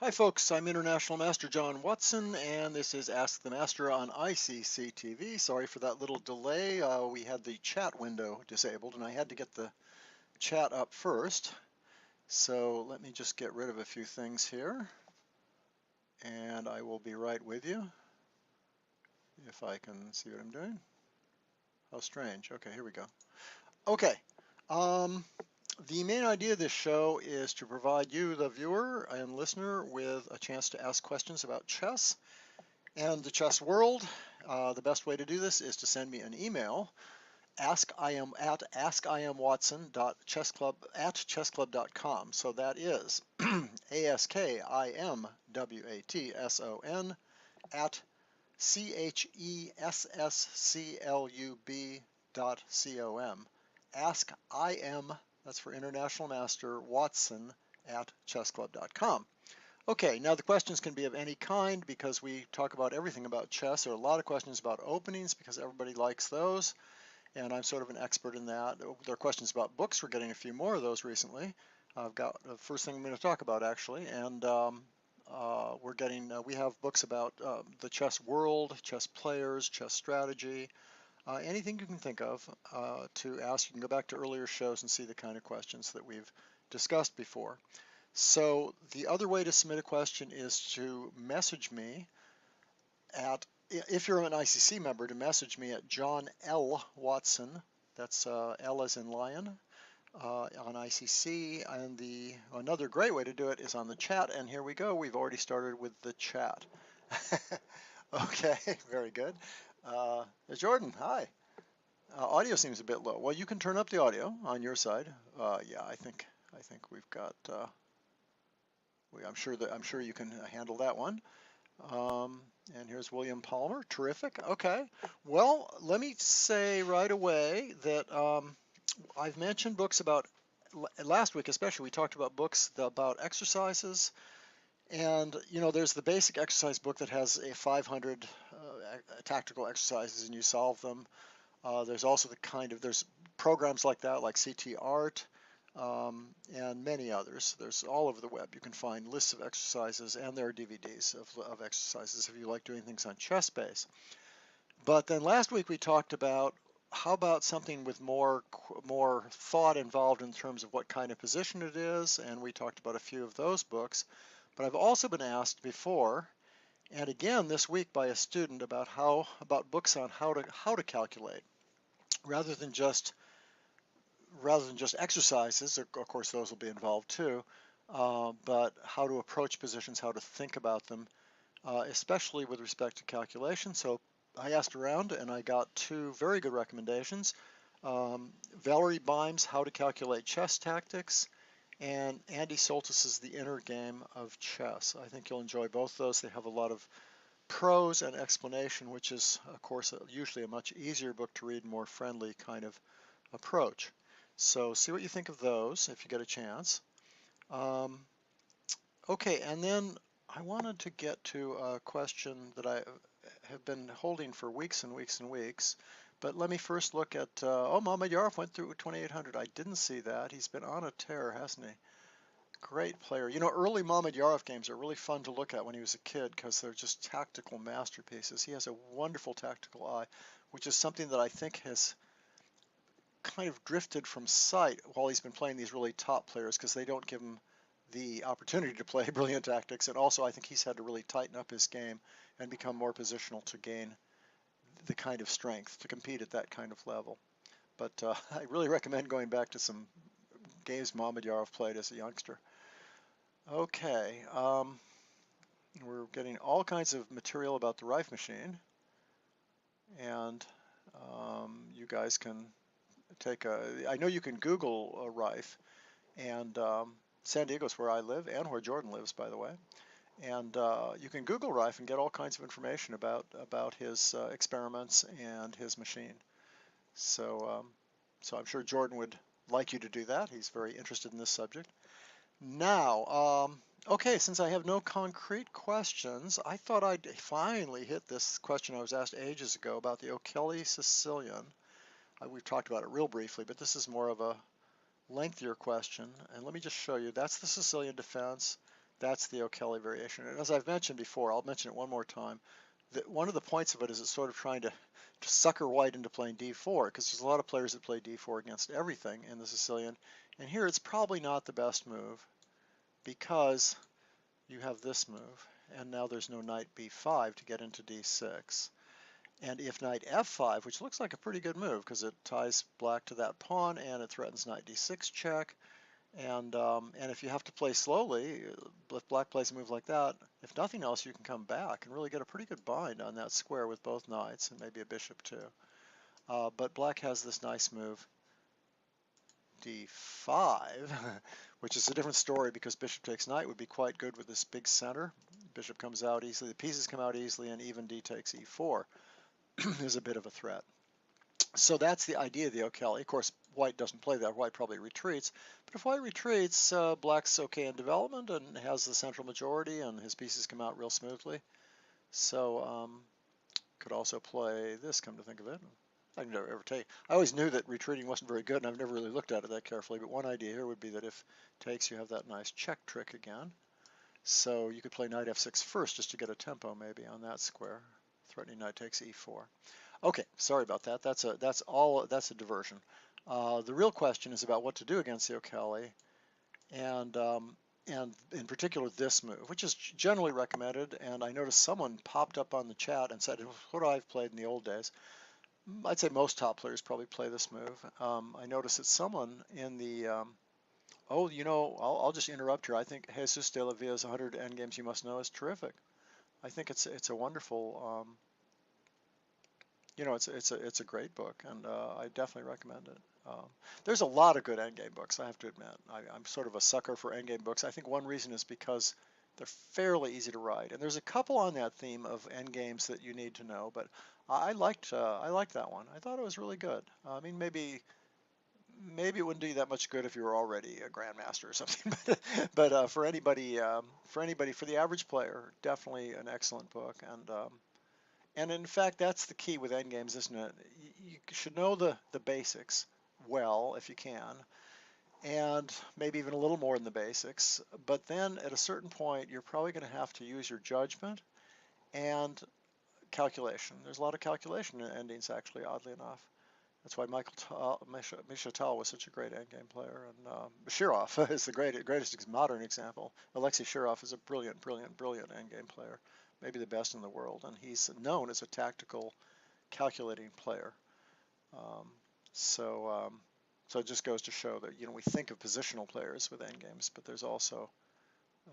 Hi folks, I'm International Master John Watson and this is Ask the Master on ICC TV. Sorry for that little delay. We had the chat window disabled and I had to get the chat up first. So let me just get rid of a few things here and I will be right with you if I can see what I'm doing. How strange. Okay, here we go. Okay. Um, the main idea of this show is to provide you, the viewer and listener, with a chance to ask questions about chess and the chess world. The best way to do this is to send me an email, askimwatson.chessclub@chessclub.com. So that is ASKIMWATSON at CHESSCLUB.com. Ask that's for International Master, Watson at chessclub.com. Okay, now the questions can be of any kind because we talk about everything about chess. There are a lot of questions about openings because everybody likes those, and I'm sort of an expert in that. There are questions about books. We're getting a few more of those recently. I've got the first thing I'm going to talk about actually, and we have books about the chess world, chess players, chess strategy, anything you can think of to ask. You can go back to earlier shows and see the kind of questions that we've discussed before. So the other way to submit a question is to message me at, if you're an ICC member, to message me at John L. Watson, that's L as in lion, on ICC. And another great way to do it is on the chat. And here we go. We've already started with the chat. Okay, very good. Jordan, hi. Audio seems a bit low. Well, you can turn up the audio on your side. Yeah, I think we've got. I'm sure you can handle that one. And here's William Palmer. Terrific. Okay. Well, let me say right away that I've mentioned books about, last week especially, we talked about books about exercises. And, you know, there's the basic exercise book that has a 500 tactical exercises and you solve them. There's also there's programs like that, like CT Art, and many others. There's all over the web. You can find lists of exercises, and there are DVDs of exercises if you like doing things on ChessBase. But then last week we talked about how about something with more thought involved in terms of what kind of position it is, and we talked about a few of those books. But I've also been asked before, and again this week by a student, about books on how to calculate rather than just exercises. Of course, those will be involved too, but how to approach positions, how to think about them, especially with respect to calculation. So I asked around and I got two very good recommendations. Valerie Bimes' How to Calculate Chess Tactics, and Andy Soltis's The Inner Game of Chess. I think you'll enjoy both those. They have a lot of prose and explanation, which is, of course, usually a much easier book to read, more friendly kind of approach. So see what you think of those if you get a chance. Okay, and then I wanted to get to a question that I have been holding for weeks and weeks and weeks. But let me first look at, Mamedyarov went through 2,800. I didn't see that. He's been on a tear, hasn't he? Great player. You know, early Mamedyarov games are really fun to look at when he was a kid because they're just tactical masterpieces. He has a wonderful tactical eye, which is something that I think has kind of drifted from sight while he's been playing these really top players because they don't give him the opportunity to play brilliant tactics. And also I think he's had to really tighten up his game and become more positional to gain the kind of strength to compete at that kind of level. But I really recommend going back to some games Mamedyarov played as a youngster. Okay, we're getting all kinds of material about the Rife machine, and you guys can I know you can Google Rife, and San Diego's where I live and where Jordan lives, by the way. And you can Google Rife and get all kinds of information about his experiments and his machine. So I'm sure Jordan would like you to do that. He's very interested in this subject. Now, okay, since I have no concrete questions, I thought I'd finally hit this question I was asked ages ago about the O'Kelly Sicilian. We've talked about it real briefly, but this is more of a lengthier question. And let me just show you. That's the Sicilian defense. That's the O'Kelly variation. And as I've mentioned before, I'll mention it one more time. One of the points of it is it's sort of trying to sucker white into playing d4, because there's a lot of players that play d4 against everything in the Sicilian. And here it's probably not the best move, because you have this move, and now there's no knight b5 to get into d6. And if knight f5, which looks like a pretty good move because it ties black to that pawn and it threatens knight d6 check, and if you have to play slowly, if black plays a move like that, if nothing else, you can come back and really get a pretty good bind on that square with both knights and maybe a bishop too. But black has this nice move, d5, which is a different story because bishop takes knight would be quite good with this big center. Bishop comes out easily, the pieces come out easily, and even d takes e4 is a bit of a threat. So that's the idea of the O'Kelly. Of course, white doesn't play that. White probably retreats. But if white retreats, black's okay in development and has the central majority, and his pieces come out real smoothly. So could also play this, come to think of it. I never ever take. I always knew that retreating wasn't very good, and I've never really looked at it that carefully. But one idea here would be that if takes, you have that nice check trick again. So you could play knight f6 first just to get a tempo maybe on that square. Threatening knight takes e4. Okay, sorry about that. That's a diversion. The real question is about what to do against the O'Kelly, and in particular this move, which is generally recommended. And I noticed someone popped up on the chat and said, "What I've played in the old days." I'd say most top players probably play this move. I noticed that someone in the oh, I'll just interrupt here. I think Jesus de la Villa's 100 Endgames You Must Know is terrific. I think it's a wonderful. It's a great book, and I definitely recommend it. There's a lot of good endgame books, I have to admit. I'm sort of a sucker for endgame books. I think one reason is because they're fairly easy to write, and there's a couple on that theme of endgames that you need to know. But I liked that one. I thought it was really good. I mean, maybe it wouldn't do you that much good if you were already a grandmaster or something. but for anybody, for the average player, definitely an excellent book. And in fact, that's the key with endgames, isn't it? You should know the basics well if you can, and maybe even a little more than the basics. But then at a certain point, you're probably going to have to use your judgment and calculation. There's a lot of calculation in endings, actually, oddly enough. That's why Misha Tal was such a great endgame player, and Shirov is the greatest modern example. Alexei Shirov is a brilliant endgame player, maybe the best in the world, and he's known as a tactical, calculating player. So it just goes to show that we think of positional players with endgames, but there's also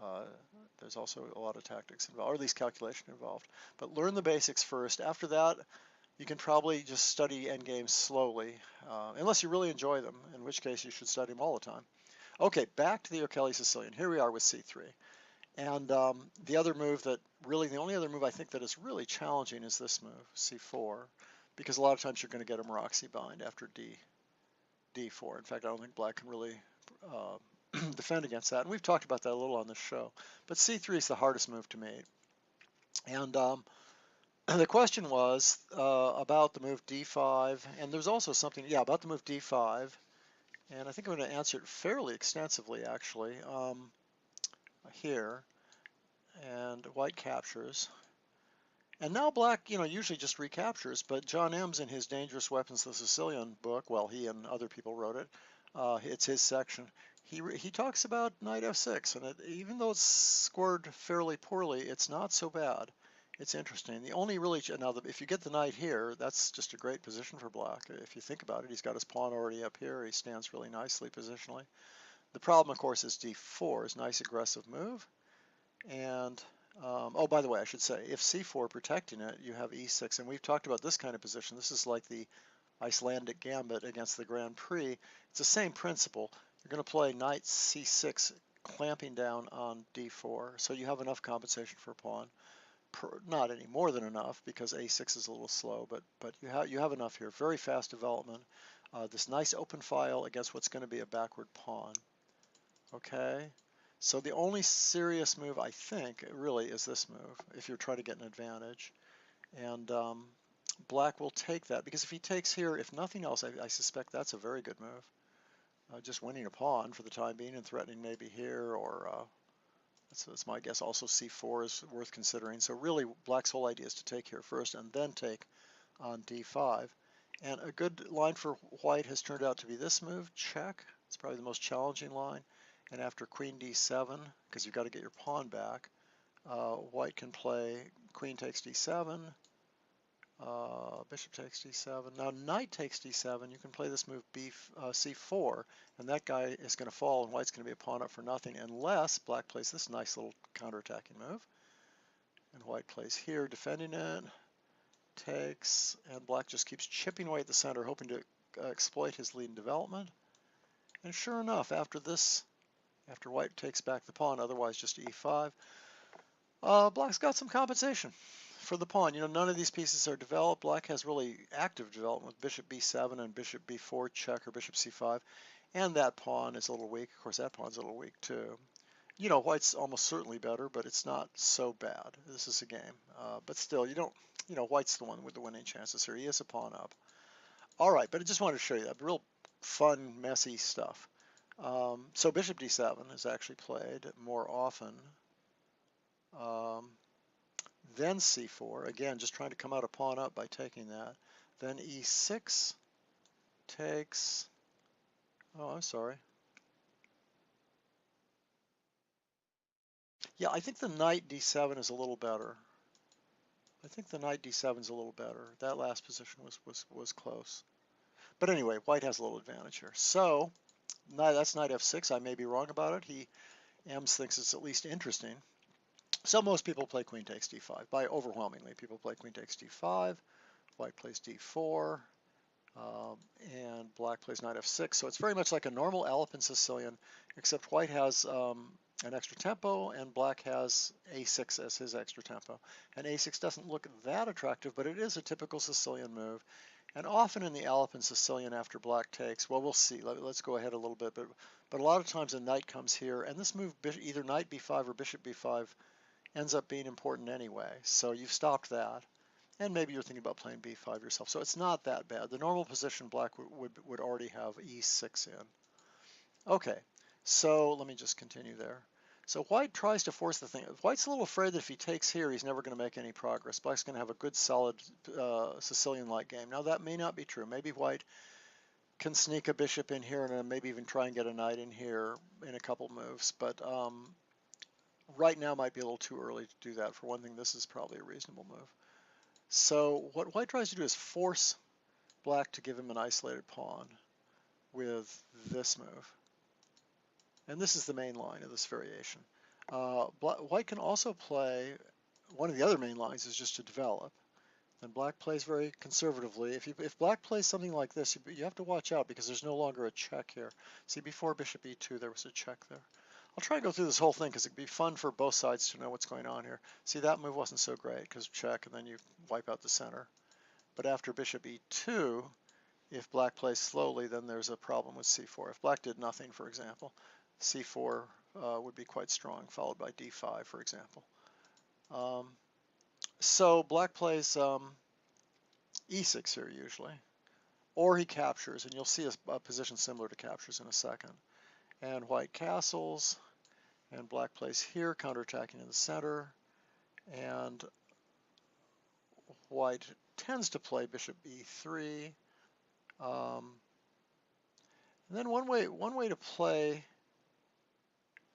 a lot of tactics involved, or at least calculation involved. But learn the basics first. After that, you can probably just study endgames slowly, unless you really enjoy them, in which case you should study them all the time. Okay, back to the O'Kelly Sicilian. Here we are with c3. And the only other move I think that is really challenging is this move, c4, because a lot of times you're going to get a Maroczy bind after d4. In fact, I don't think black can really defend against that. And we've talked about that a little on this show. But c3 is the hardest move to mate. And the question was about the move d5, and there's also something, about the move d5, and I think I'm going to answer it fairly extensively, actually, here, and white captures. And now black, usually just recaptures, but John Ems in his Dangerous Weapons, the Sicilian book, well, he and other people wrote it, it's his section, he talks about knight f6, and even though it's scored fairly poorly, it's not so bad. It's interesting. The only really, now if you get the knight here, that's just a great position for black. If you think about it, he's got his pawn already up here. He stands really nicely positionally. The problem, of course, is d4 is a nice aggressive move. And, oh, by the way, I should say, if c4 protecting it, you have e6. And we've talked about this kind of position. This is like the Icelandic gambit against the Grand Prix. It's the same principle. You're going to play knight c6, clamping down on d4. So you have enough compensation for a pawn. Not any more than enough, because a6 is a little slow, but you have enough here. Very fast development. This nice open file against what's going to be a backward pawn. Okay, so the only serious move, I think, really is this move, if you're trying to get an advantage. And black will take that, because if he takes here, if nothing else, I suspect that's a very good move. Just winning a pawn for the time being and threatening maybe here, or That's my guess. Also c4 is worth considering. So really black's whole idea is to take here first and then take on d5. And a good line for white has turned out to be this move, check. It's probably the most challenging line. And after queen d7, because you've got to get your pawn back, white can play queen takes d7, bishop takes d7. Now knight takes d7. You can play this move c4, and that guy is going to fall, and white's going to be a pawn up for nothing, unless black plays this nice little counterattacking move. And white plays here, defending it, takes, and black just keeps chipping away at the center, hoping to exploit his lead in development. And sure enough, after this, after white takes back the pawn, otherwise just e5, black's got some compensation for the pawn. You know, none of these pieces are developed. Black has really active development with bishop b7 and bishop b4 check or bishop c5, and that pawn is a little weak. Of course, that pawn's a little weak too. You know, white's almost certainly better, but it's not so bad. This is a game. But still, you don't, you know, white's the one with the winning chances here. He is a pawn up. All right, but I just wanted to show you that. Real fun, messy stuff. So bishop d7 is actually played more often. Then c4, again, just trying to come out a pawn up by taking that. Then e6 takes, oh, I'm sorry. Yeah, I think the knight d7 is a little better. I think the knight d7 is a little better. That last position was close. But anyway, white has a little advantage here. So that's knight f6. I may be wrong about it. Ems thinks it's at least interesting. So most people play queen takes d5. By overwhelmingly, people play queen takes d5. White plays d4. And black plays knight f6. So it's very much like a normal Alpen Sicilian, except white has an extra tempo and black has a6 as his extra tempo. And a6 doesn't look that attractive, but it is a typical Sicilian move. And often in the Alpen Sicilian after black takes, well, we'll see. Let's go ahead a little bit. But a lot of times a knight comes here, and this move, either knight b5 or bishop b5, ends up being important anyway. So you've stopped that. And maybe you're thinking about playing b5 yourself. So it's not that bad. The normal position black would already have e6 in. Okay, so let me just continue there. So white tries to force the thing. White's a little afraid that if he takes here, he's never going to make any progress. Black's going to have a good, solid Sicilian-like game. Now that may not be true. Maybe white can sneak a bishop in here and maybe even try and get a knight in here in a couple moves. But right now might be a little too early to do that. For one thing, this is probably a reasonable move. So what white tries to do is force black to give him an isolated pawn with this move. And this is the main line of this variation. White can also play, one of the other main lines is just to develop. Then black plays very conservatively. If black plays something like this, you have to watch out because there's no longer a check here. See, before bishop e2, there was a check there. I'll try and go through this whole thing because it'd be fun for both sides to know what's going on here. See, that move wasn't so great because check, and then you wipe out the center. But after bishop e2, if black plays slowly, then there's a problem with c4. If black did nothing, for example, c4 would be quite strong, followed by d5, for example. So black plays e6 here usually, or he captures, and you'll see a position similar to captures in a second. And white castles, and black plays here, counterattacking in the center, and white tends to play bishop e3. And then one way to play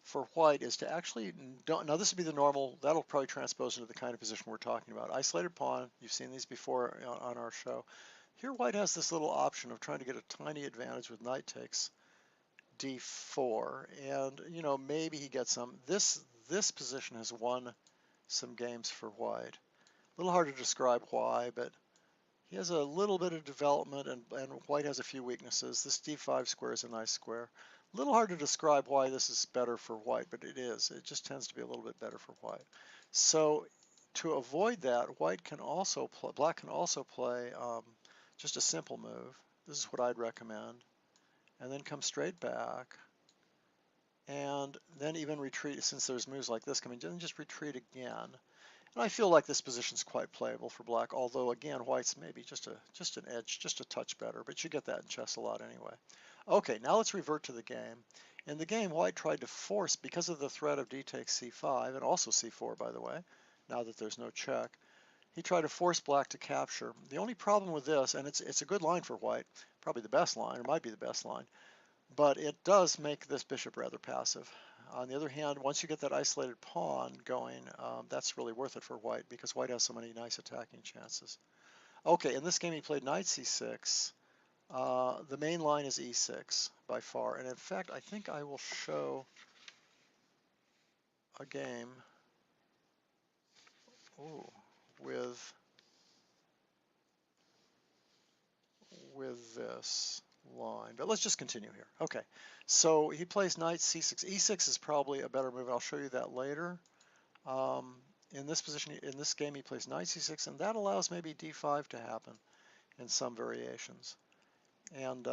for white is to actually, now this would be the normal, that'll probably transpose into the kind of position we're talking about. Isolated pawn, you've seen these before on our show. Here white has this little option of trying to get a tiny advantage with knight takes d4, and you know, maybe he gets some. This position has won some games for white. A little hard to describe why, but he has a little bit of development, and white has a few weaknesses. This d5 square is a nice square. A little hard to describe why this is better for white, but it is. It just tends to be a little bit better for white. So to avoid that, black can also play just a simple move. This is what I'd recommend. And then come straight back, and then even retreat, since there's moves like this coming, then just retreat again. And I feel like this position's quite playable for black, although again, white's maybe just an edge, just a touch better, but you get that in chess a lot anyway. Okay, now let's revert to the game. In the game, white tried to force, because of the threat of d takes c5, and also c4, by the way, now that there's no check, he tried to force black to capture. The only problem with this, and it's a good line for white, probably the best line, or might be the best line, but it does make this bishop rather passive. On the other hand, once you get that isolated pawn going, that's really worth it for white, because white has so many nice attacking chances. Okay, in this game he played knight c6. The main line is e6 by far, and in fact I think I will show a game with this line, but let's just continue here. Okay, so he plays knight c6. e6 is probably a better move. I'll show you that later. In this position, in this game, he plays knight c6, and that allows maybe d5 to happen in some variations. And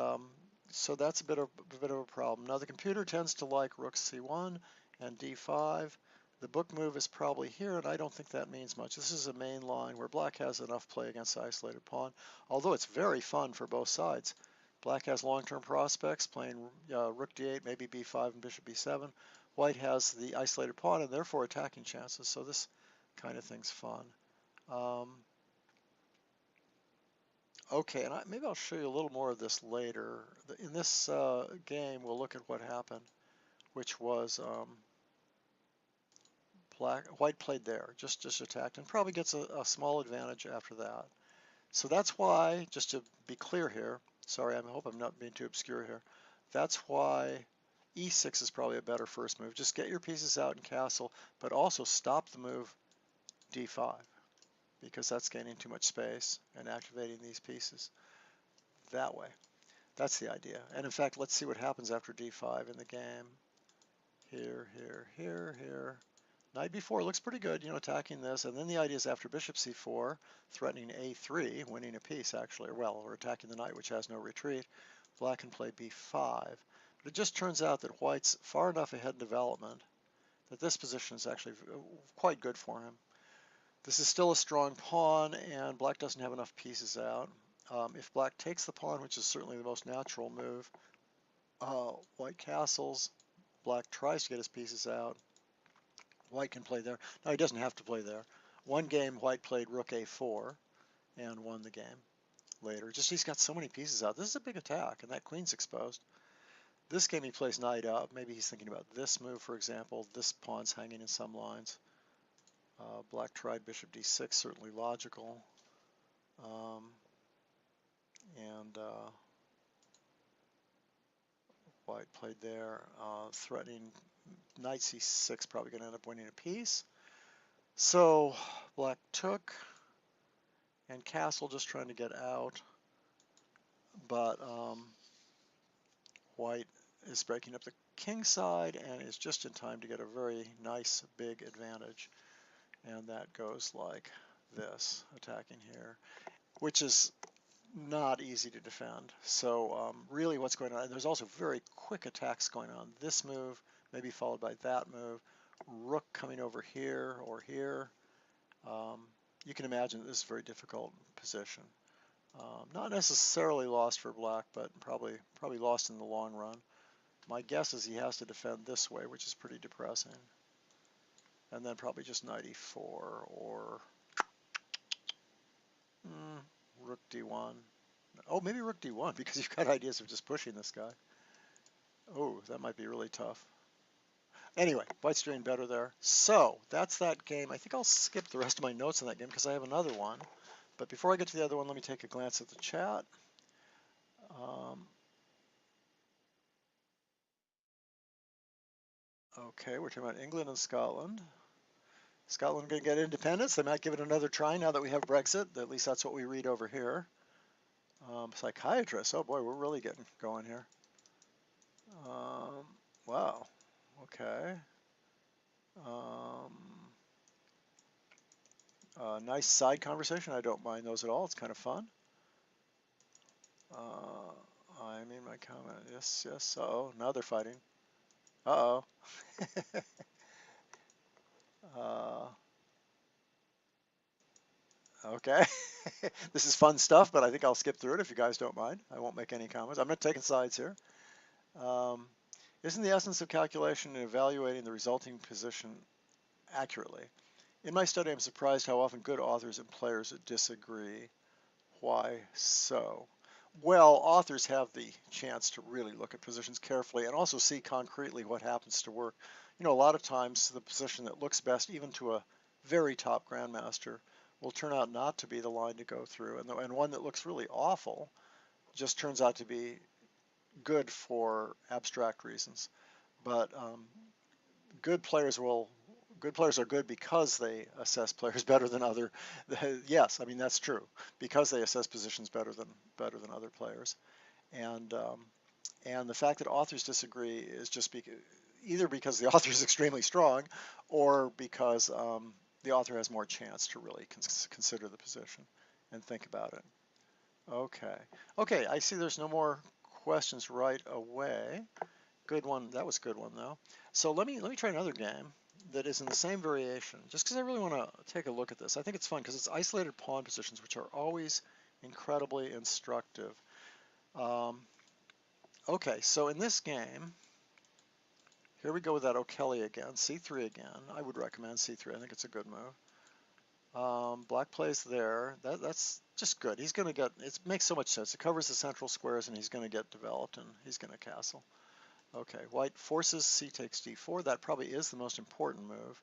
so that's a bit of a problem. Now the computer tends to like rook c1 and d5. The book move is probably here, and I don't think that means much. This is a main line where black has enough play against the isolated pawn, although it's very fun for both sides. Black has long-term prospects, playing rook d8, maybe b5 and bishop b7. White has the isolated pawn and therefore attacking chances, so this kind of thing's fun. Okay, and maybe I'll show you a little more of this later. In this game, we'll look at what happened, which was white played there, just attacked, and probably gets a small advantage after that. So that's why, just to be clear here, sorry, I hope I'm not being too obscure here, that's why e6 is probably a better first move. Just get your pieces out and castle, but also stop the move d5, because that's gaining too much space and activating these pieces that way. That's the idea. And in fact, let's see what happens after d5 in the game. Here, here, here, here. Knight b4 looks pretty good, attacking this. And then the idea is after bishop c4, threatening a3, winning a piece actually, or attacking the knight, which has no retreat. Black can play b5. But it just turns out that white's far enough ahead in development that this position is actually quite good for him. This is still a strong pawn, and black doesn't have enough pieces out. If black takes the pawn, which is certainly the most natural move, white castles, black tries to get his pieces out. White can play there. Now he doesn't have to play there. One game, white played rook a4 and won the game later. Just he's got so many pieces out. This is a big attack, and that queen's exposed. This game he plays knight up. Maybe he's thinking about this move, for example. This pawn's hanging in some lines. Black tried bishop d6, certainly logical. White played there, threatening knight c6, probably going to end up winning a piece. So black took, and castle just trying to get out, but white is breaking up the king side and is just in time to get a very nice big advantage. And that goes like this, attacking here, which is not easy to defend. So really what's going on, and there's also very quick attacks going on. This move maybe followed by that move, rook coming over here or here. You can imagine this is a very difficult position. Not necessarily lost for black, but probably lost in the long run. My guess is he has to defend this way, which is pretty depressing. And then probably just knight e4 or rook d1. Oh, maybe rook d1, because you've got ideas of just pushing this guy. Oh, that might be really tough. Anyway, white's doing better there. So that's that game. I think I'll skip the rest of my notes on that game because I have another one. But before I get to the other one, let me take a glance at the chat. Okay, we're talking about England and Scotland. Scotland going to get independence. They might give it another try now that we have Brexit. At least that's what we read over here. Psychiatrist. Oh boy, we're really getting going here. Wow. Okay. Nice side conversation. I don't mind those at all. It's kind of fun. I mean my comment. Yes, yes. Uh-oh. Now they're fighting. Uh-oh. Okay. This is fun stuff, but I think I'll skip through it if you guys don't mind. I won't make any comments. I'm not taking sides here. Isn't the essence of calculation in evaluating the resulting position accurately? In my study, I'm surprised how often good authors and players disagree. Why so? Well, authors have the chance to really look at positions carefully and also see concretely what happens to work. You know, a lot of times the position that looks best, even to a very top grandmaster, will turn out not to be the line to go through, and one that looks really awful just turns out to be good for abstract reasons. But good players will good players are good because they assess players better than other. Yes, I mean that's true, because they assess positions better than other players. And and the fact that authors disagree is just either because the author is extremely strong, or because the author has more chance to really consider the position and think about it. Okay. Okay, I see there's no more questions right away. Good one. That was a good one though. So let me try another game that is in the same variation, just because I really want to take a look at this. I think it's fun because it's isolated pawn positions, which are always incredibly instructive. Um, okay, so in this game, here we go with that O'Kelly again, c3 again. I would recommend c3. I think it's a good move. Black plays there. That's just good. He's going to get, it makes so much sense. It covers the central squares and he's going to get developed and he's going to castle. Okay, white forces c takes d4. That probably is the most important move.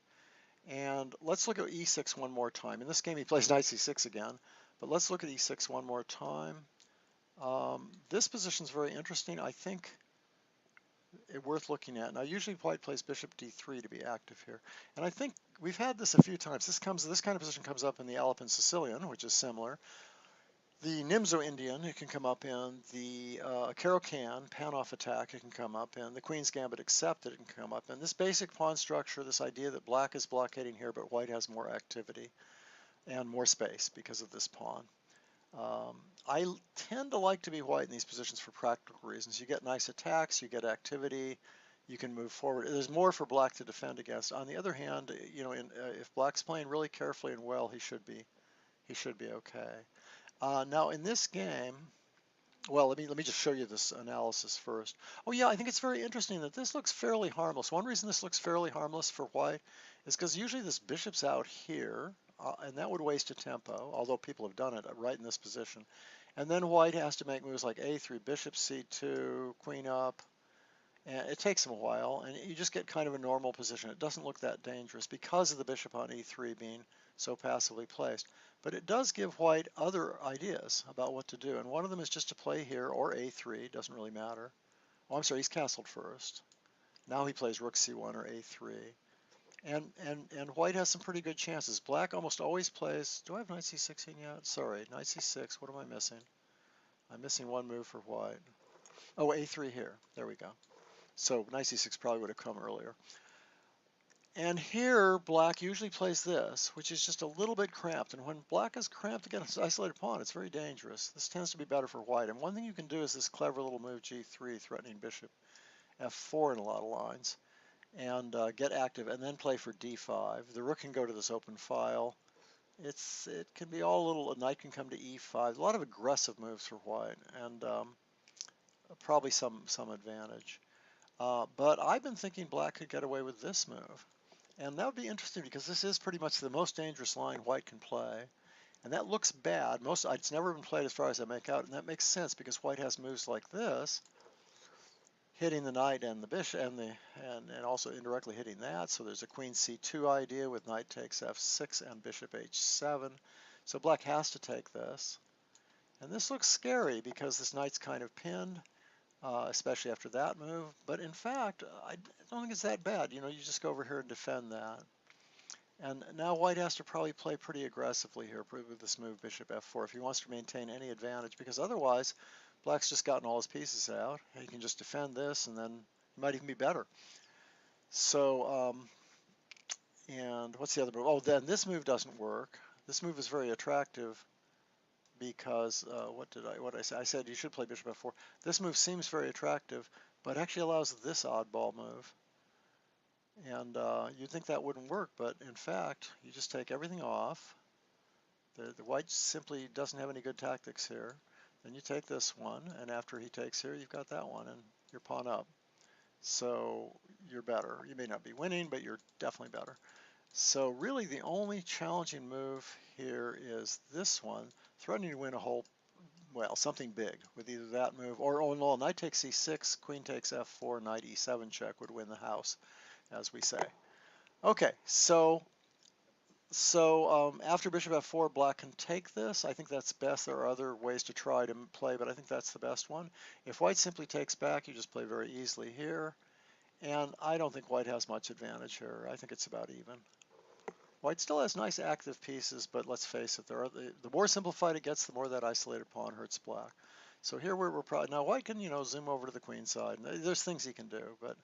And let's look at e6 one more time. In this game he plays knight c6 again, but let's look at e6 one more time. This position is very interesting. I think it's worth looking at. Now usually white plays bishop d3 to be active here. And I think we've had this a few times. This kind of position comes up in the Alpen Sicilian, which is similar. The Nimzo Indian, it can come up in the Caro-Kann, pan-off attack, it can come up in the Queen's Gambit accepted, it can come up in this basic pawn structure, this idea that black is blockading here, but white has more activity and more space because of this pawn. I tend to like to be white in these positions for practical reasons. You get nice attacks, you get activity, you can move forward. There's more for black to defend against. On the other hand, you know, if black's playing really carefully and well, he should be okay. Now in this game, well, let me just show you this analysis first. Oh yeah, I think it's very interesting that this looks fairly harmless. One reason this looks fairly harmless for white is because usually this bishop's out here, and that would waste a tempo, although people have done it right in this position. And then white has to make moves like a3, bishop c2, queen up, and it takes them a while, and you just get kind of a normal position. It doesn't look that dangerous because of the bishop on e3 being so passively placed. But it does give white other ideas about what to do, and one of them is just to play here, or a3, doesn't really matter. Oh, I'm sorry, he's castled first. Now he plays rook c1 or a3. And white has some pretty good chances. Black almost always plays, do I have knight c6 in yet? Sorry, knight c6, what am I missing? I'm missing one move for white. Oh, a3 here, there we go. So knight c6 probably would have come earlier. And here, black usually plays this, which is just a little bit cramped. And when black is cramped against an isolated pawn, it's very dangerous. This tends to be better for white. And one thing you can do is this clever little move g3, threatening bishop f4 in a lot of lines, and get active, and then play for d5. The rook can go to this open file. It can be all a little, a knight can come to e5. A lot of aggressive moves for white, and probably some advantage. But I've been thinking black could get away with this move. And that would be interesting because this is pretty much the most dangerous line white can play. And that looks bad. It's never been played as far as I make out, and that makes sense because white has moves like this, hitting the knight and the bishop, and also indirectly hitting that. So there's a queen c2 idea with knight takes f6 and bishop h7. So black has to take this. And this looks scary because this knight's kind of pinned. Especially after that move. But in fact, I don't think it's that bad. You know, you just go over here and defend that. And now white has to probably play pretty aggressively here with this move bishop f4 if he wants to maintain any advantage, because otherwise black's just gotten all his pieces out. He can just defend this, and then he might even be better. So, and what's the other move? Oh, then this move doesn't work. This move is very attractive because what did I say? I said you should play bishop f4. This move seems very attractive, but actually allows this oddball move. And you'd think that wouldn't work, but in fact, you just take everything off. The white simply doesn't have any good tactics here. Then you take this one, and after he takes here, you've got that one, and you're pawn up. So you're better. You may not be winning, but you're definitely better. So really the only challenging move here is this one, threatening to win a whole, well, something big with either that move or, oh no, knight takes e6, queen takes f4, knight e7 check would win the house, as we say. Okay, so after bishop f4, black can take this. I think that's best. There are other ways to try to play, but I think that's the best one. If white simply takes back, you just play very easily here. And I don't think white has much advantage here. I think it's about even. White still has nice active pieces, but let's face it, the more simplified it gets, the more that isolated pawn hurts black. So here we're probably, now white can, zoom over to the queen side. There's things he can do, but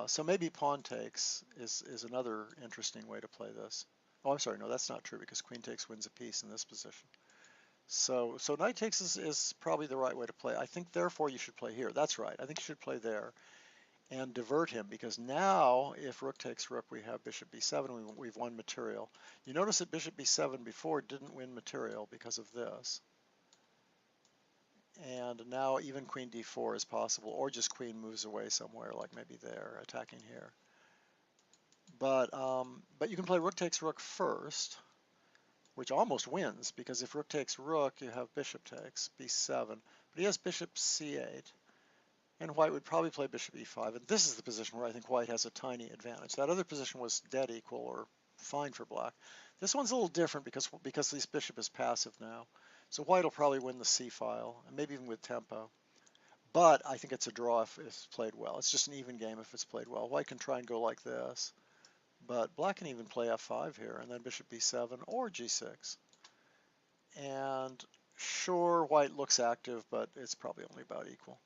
so maybe pawn takes is another interesting way to play this. Oh, I'm sorry, no, that's not true because queen takes wins a piece in this position. So knight takes is probably the right way to play. I think therefore you should play here. That's right. I think you should play there and divert him because now if rook takes rook we have bishop b7, we've won material. You notice that bishop b7 before didn't win material because of this. And now even queen d4 is possible, or just queen moves away somewhere like maybe there, attacking here. But you can play rook takes rook first, which almost wins because if rook takes rook you have bishop takes b7, but he has bishop c8. And white would probably play bishop e5, and this is the position where I think white has a tiny advantage. That other position was dead equal or fine for black. This one's a little different because this bishop is passive now. So white will probably win the c file, and maybe even with tempo. But I think it's a draw if it's played well. It's just an even game if it's played well. White can try and go like this, but black can even play f5 here, and then bishop b7 or g6. And sure, white looks active, but it's probably only about equal.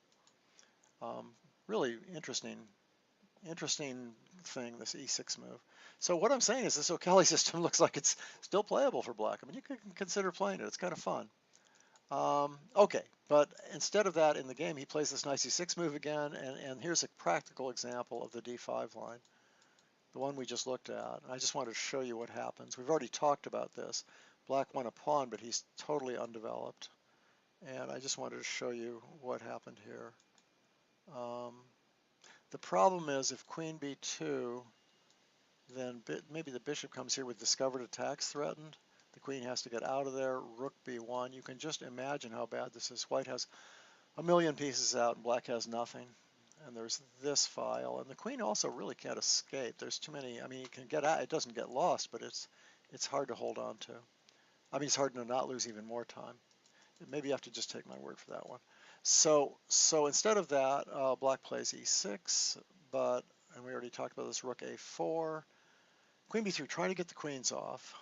Really interesting thing, this e6 move. So what I'm saying is this O'Kelly system looks like it's still playable for black. I mean, you could consider playing it. It's kind of fun. Okay, but instead of that in the game, he plays this nice e6 move again, and here's a practical example of the d5 line, the one we just looked at. And I just wanted to show you what happens. We've already talked about this. Black won a pawn, but he's totally undeveloped. And I just wanted to show you what happened here. The problem is if queen b2, then maybe the bishop comes here with discovered attacks threatened. The queen has to get out of there. Rook b1. You can just imagine how bad this is. White has a million pieces out and black has nothing. And there's this file. And the queen also really can't escape. There's too many. I mean, it can get out. It doesn't get lost, but it's hard to hold on to. I mean, it's hard to not lose even more time. Maybe you have to just take my word for that one. So instead of that, black plays e6, and we already talked about this, rook a4, queen b3, trying to get the queens off.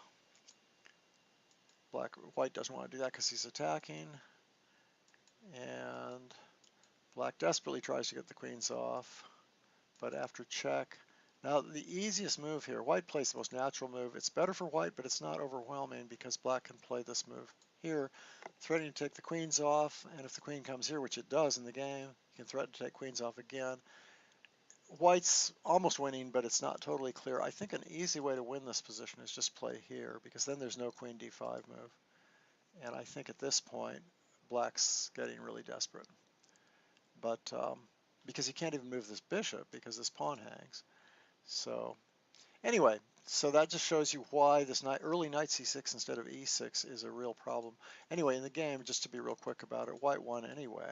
White doesn't want to do that because he's attacking, and black desperately tries to get the queens off, but after check. Now the easiest move here, white plays the most natural move. It's better for white, but it's not overwhelming because black can play this move here, threatening to take the queens off, and if the queen comes here, which it does in the game, you can threaten to take queens off again. White's almost winning, but it's not totally clear. I think an easy way to win this position is just play here, because then there's no queen d5 move. And I think at this point, black's getting really desperate. But because he can't even move this bishop because this pawn hangs. So anyway, so that just shows you why this early knight c6 instead of e6 is a real problem. Anyway, in the game, just to be real quick about it, white won anyway.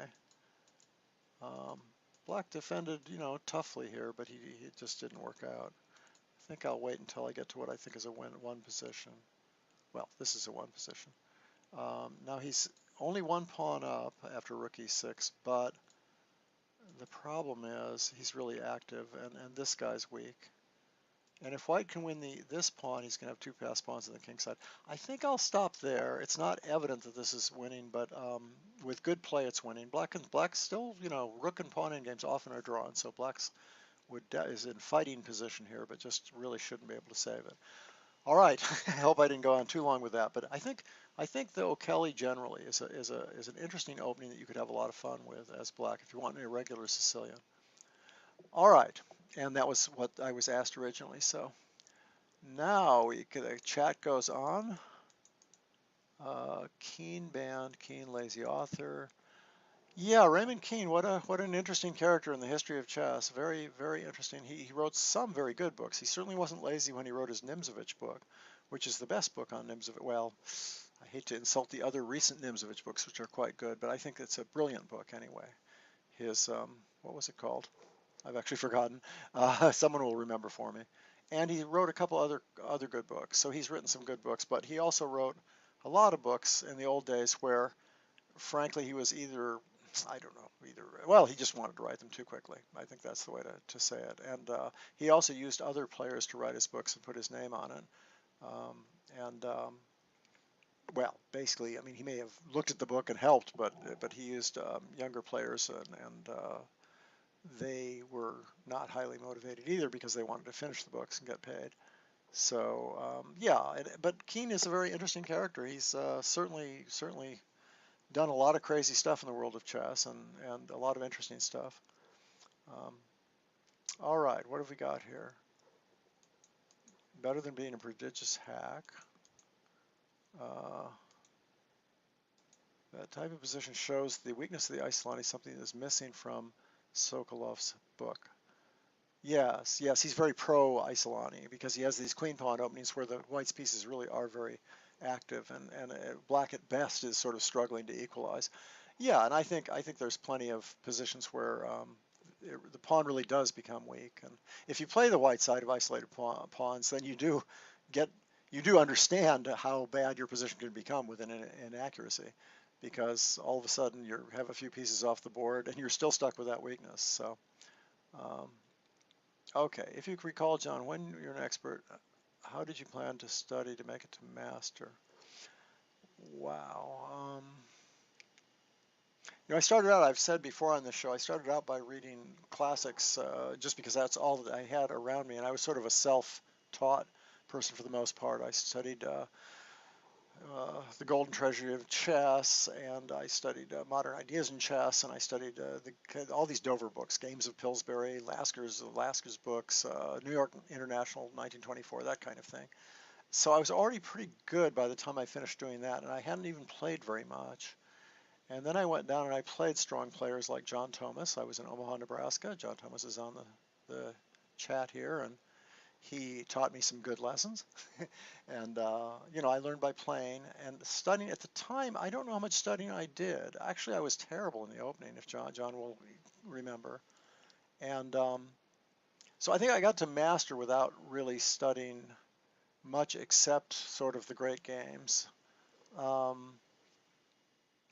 Black defended, toughly here, but he just didn't work out. I think I'll wait until I get to what I think is a one position. Well, this is a one position. Now he's only one pawn up after rook e6, but the problem is he's really active, and this guy's weak. And if white can win this pawn, he's going to have two passed pawns on the king side. I think I'll stop there. It's not evident that this is winning, but with good play, it's winning. Black still, rook and pawn in games often are drawn, so black's is in fighting position here, but just really shouldn't be able to save it. All right, I hope I didn't go on too long with that, but I think the O'Kelly generally is an interesting opening that you could have a lot of fun with as black if you want an irregular Sicilian. All right, and that was what I was asked originally. So now the chat goes on. Keen Band, Keen Lazy Author. Yeah, Raymond Keane, what an interesting character in the history of chess. Very, very interesting. He wrote some very good books. He certainly wasn't lazy when he wrote his Nimzovich book, which is the best book on Nimzovich. Well, I hate to insult the other recent Nimzovich books, which are quite good, but I think it's a brilliant book anyway. His, what was it called? I've actually forgotten. Someone will remember for me. And he wrote a couple other good books. So he's written some good books, but he also wrote a lot of books in the old days where, frankly, he was either, I don't know, well, he just wanted to write them too quickly. I think that's the way to say it. And he also used other players to write his books and put his name on it. Um, and well, basically, I mean, he may have looked at the book and helped, but he used younger players, and they were not highly motivated either because they wanted to finish the books and get paid. So yeah, but Keane is a very interesting character. He's certainly done a lot of crazy stuff in the world of chess and a lot of interesting stuff. Um, all right, what have we got here? Better than being a prodigious hack. Uh, that type of position shows the weakness of the Isolani, something that is missing from Sokolov's book. Yes, yes, he's very pro Isolani because he has these queen pawn openings where the white's pieces really are very active, and black at best is sort of struggling to equalize. Yeah, and I think there's plenty of positions where the pawn really does become weak, and if you play the white side of isolated pawns, then get you do understand how bad your position can become with an inaccuracy, because all of a sudden you have a few pieces off the board and you're still stuck with that weakness. So. Um, Okay, if you recall, John, when you're an expert, how did you plan to study to make it to master? Wow. I started out, I've said before on this show, I started out by reading classics just because that's all that I had around me, and I was sort of a self-taught person for the most part. I studied the Golden Treasury of Chess, and I studied Modern Ideas in Chess, and I studied all these Dover books, Games of Pillsbury, Lasker's books, New York International 1924, that kind of thing. So I was already pretty good by the time I finished doing that, and I hadn't even played very much. And then I went down and I played strong players like John Thomas. I was in Omaha, Nebraska. John Thomas is on the chat here, and he taught me some good lessons. And, I learned by playing and studying. At the time, I don't know how much studying I did. Actually, I was terrible in the opening, if John will remember. And so I think I got to master without really studying much except sort of the great games. Um,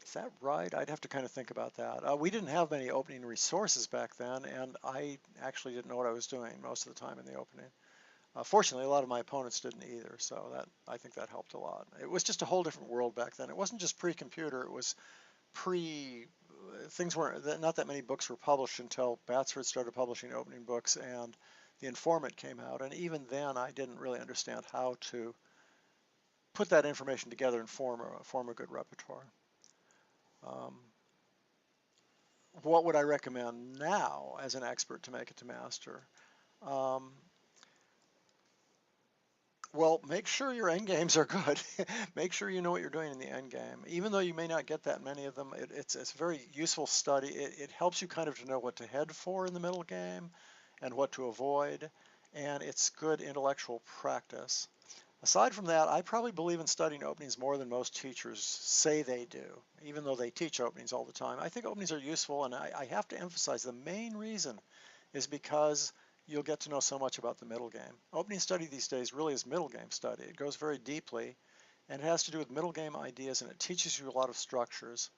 is that right? I'd have to kind of think about that. We didn't have many opening resources back then, and I actually didn't know what I was doing most of the time in the opening. Fortunately, a lot of my opponents didn't either, so I think that helped a lot. It was just a whole different world back then. It wasn't just pre-computer; it was pre. Things weren't not that many books were published until Batsford started publishing opening books, and The Informant came out. And even then, I didn't really understand how to put that information together and form a good repertoire. Um, what would I recommend now as an expert to make it to master? Um, Well, make sure your end games are good. Make sure you know what you're doing in the end game. Even though you may not get that many of them, it's a very useful study. It helps you kind of to know what to head for in the middle game and what to avoid, and it's good intellectual practice. Aside from that, I probably believe in studying openings more than most teachers say they do, even though they teach openings all the time. I think openings are useful, and I have to emphasize the main reason is because you'll get to know so much about the middle game. Opening study these days really is middle game study. It goes very deeply, and it has to do with middle game ideas, and it teaches you a lot of structures.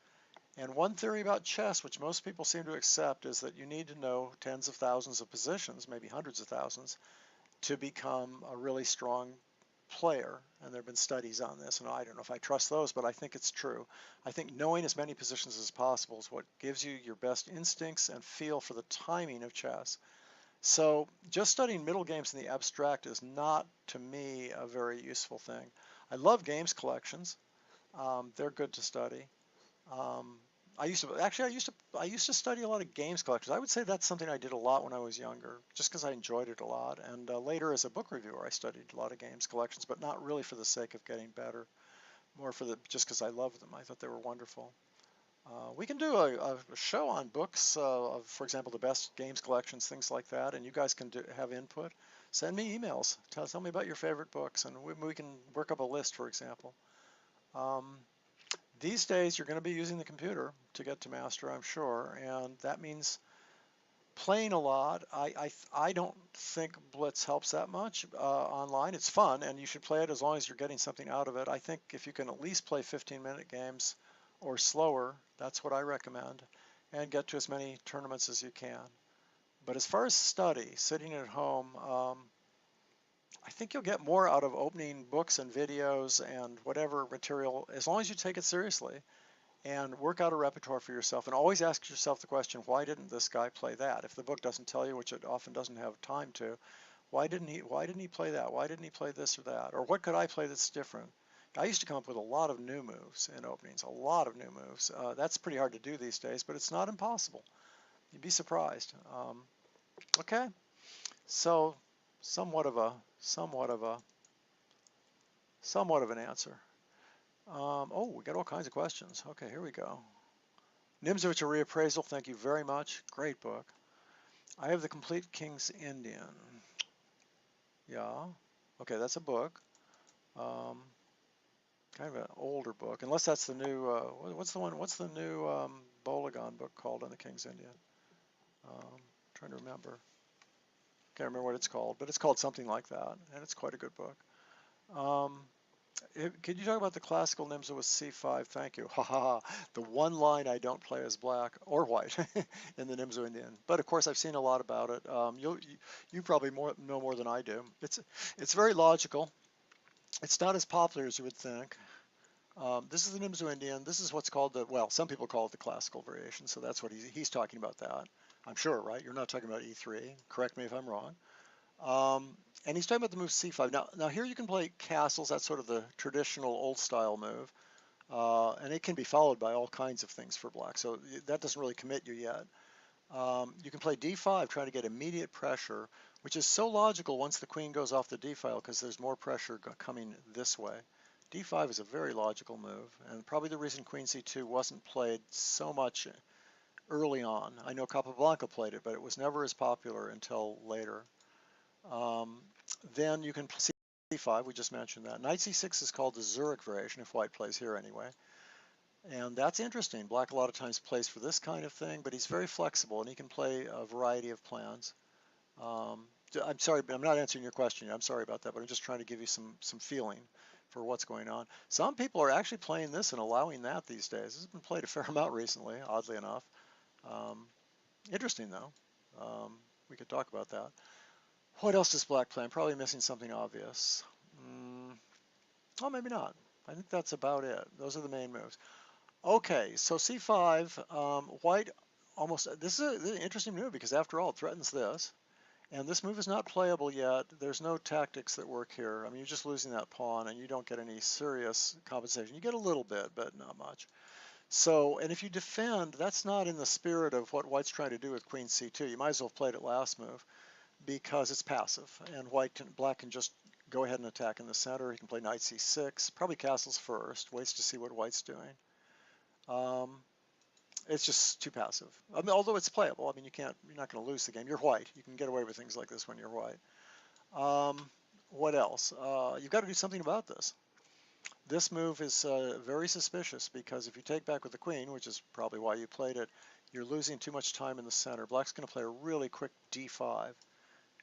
And one theory about chess, which most people seem to accept, is that you need to know tens of thousands of positions, maybe hundreds of thousands, to become a really strong player. And there have been studies on this, and I don't know if I trust those, but I think it's true. I think knowing as many positions as possible is what gives you your best instincts and feel for the timing of chess. So just studying middle games in the abstract is not, to me, a very useful thing. I love games collections. They're good to study. Um, I used to study a lot of games collections. I would say that's something I did a lot when I was younger, just because I enjoyed it a lot. And later, as a book reviewer, I studied a lot of games collections, but not really for the sake of getting better, more for the just because I loved them. I thought they were wonderful. We can do a show on books, of, for example, the best games collections, things like that, and you guys can have input. Send me emails. Tell me about your favorite books, and we can work up a list, for example. Um, these days, you're going to be using the computer to get to master, I'm sure, and that means playing a lot. I don't think Blitz helps that much online. It's fun, and you should play it as long as you're getting something out of it. I think if you can at least play 15-minute games or slower, that's what I recommend, and get to as many tournaments as you can. But as far as study, sitting at home, I think you'll get more out of opening books and videos and whatever material, as long as you take it seriously and work out a repertoire for yourself, and always ask yourself the question, why didn't this guy play that? If the book doesn't tell you, which it often doesn't have time to, why didn't he play that? Why didn't he play this or that? Or what could I play that's different? I used to come up with a lot of new moves in openings, a lot of new moves. That's pretty hard to do these days, but it's not impossible. You'd be surprised. Okay, so somewhat of a somewhat of a somewhat of an answer. Oh, we got all kinds of questions. Okay, here we go. Nimzowitsch, a reappraisal, thank you very much. Great book. I have the complete King's Indian. Yeah. Okay, that's a book. Kind of an older book, unless that's the new. What's the one? What's the new Bologan book called on the King's Indian? Trying to remember. Can't remember what it's called, but it's called something like that, and it's quite a good book. Could you talk about the classical Nimzo with C5? Thank you. Ha ha ha. The one line I don't play as black or white in the Nimzo Indian. But of course, I've seen a lot about it. You probably know more than I do. It's very logical. It's not as popular as you would think. This is the Nimzo Indian. This is what's called the, well, some people call it the classical variation. So that's what he's talking about that. I'm sure, right? You're not talking about E3. Correct me if I'm wrong. And he's talking about the move C5. Now here you can play castles. That's sort of the traditional old style move. And it can be followed by all kinds of things for black. So that doesn't really commit you yet. You can play D5, trying to get immediate pressure, which is so logical once the queen goes off the D file because there's more pressure coming this way. D5 is a very logical move, and probably the reason Queen C2 wasn't played so much early on. I know Capablanca played it, but it was never as popular until later. Then you can play C5, we just mentioned that. Knight C6 is called the Zurich variation, if white plays here anyway. And that's interesting. Black a lot of times plays for this kind of thing, but he's very flexible, and he can play a variety of plans. I'm sorry, but I'm not answering your question. I'm sorry about that, but I'm just trying to give you some feeling for what's going on. Some people are actually playing this and allowing that these days. This has been played a fair amount recently, oddly enough. Interesting, though. We could talk about that. What else does black play? I'm probably missing something obvious. Oh, maybe not. I think that's about it. Those are the main moves. Okay, so C5, white almost, this is an interesting move because after all, it threatens this. And this move is not playable yet. There's no tactics that work here. I mean, you're just losing that pawn and you don't get any serious compensation. You get a little bit, but not much. So, and if you defend, that's not in the spirit of what white's trying to do with queen c2. You might as well have played it last move because it's passive. And black can just go ahead and attack in the center. He can play knight c6, probably castles first, waits to see what white's doing. It's just too passive. I mean, although it's playable. I mean, you're not going to lose the game. You're white. You can get away with things like this when you're white. What else? You've got to do something about this. This move is very suspicious because if you take back with the queen, which is probably why you played it, you're losing too much time in the center. Black's going to play a really quick d5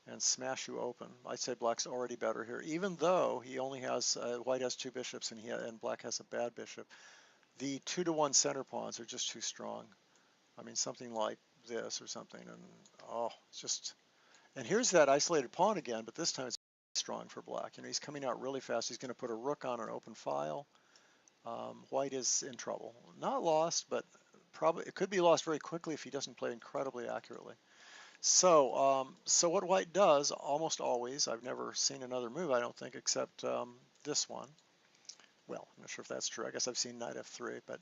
and smash you open. I'd say black's already better here, even though he only has, white has two bishops and black has a bad bishop. The 2-to-1 center pawns are just too strong. I mean, something like this or something, and oh, it's just, and here's that isolated pawn again, but this time it's strong for black. You know, he's coming out really fast. He's going to put a rook on an open file. White is in trouble. Not lost, but probably it could be lost very quickly if he doesn't play incredibly accurately. So, so what white does almost always, I've never seen another move, I don't think, except this one. Well, I'm not sure if that's true. I guess I've seen knight f3, but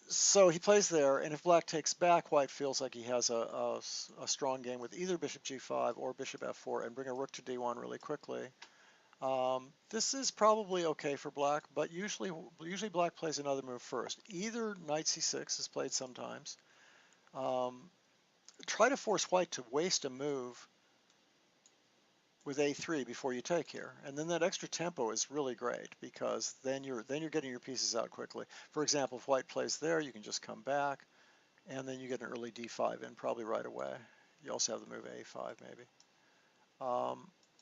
so he plays there, and if black takes back, white feels like he has a strong game with either bishop g5 or bishop f4 and bring a rook to d1 really quickly. This is probably okay for black, but usually black plays another move first. Either knight c6 is played sometimes. Um, Try to force white to waste a move with a3 before you take here, and then that extra tempo is really great because then you're getting your pieces out quickly. For example, if white plays there, you can just come back, and then you get an early d5 in probably right away. You also have the move a5 maybe.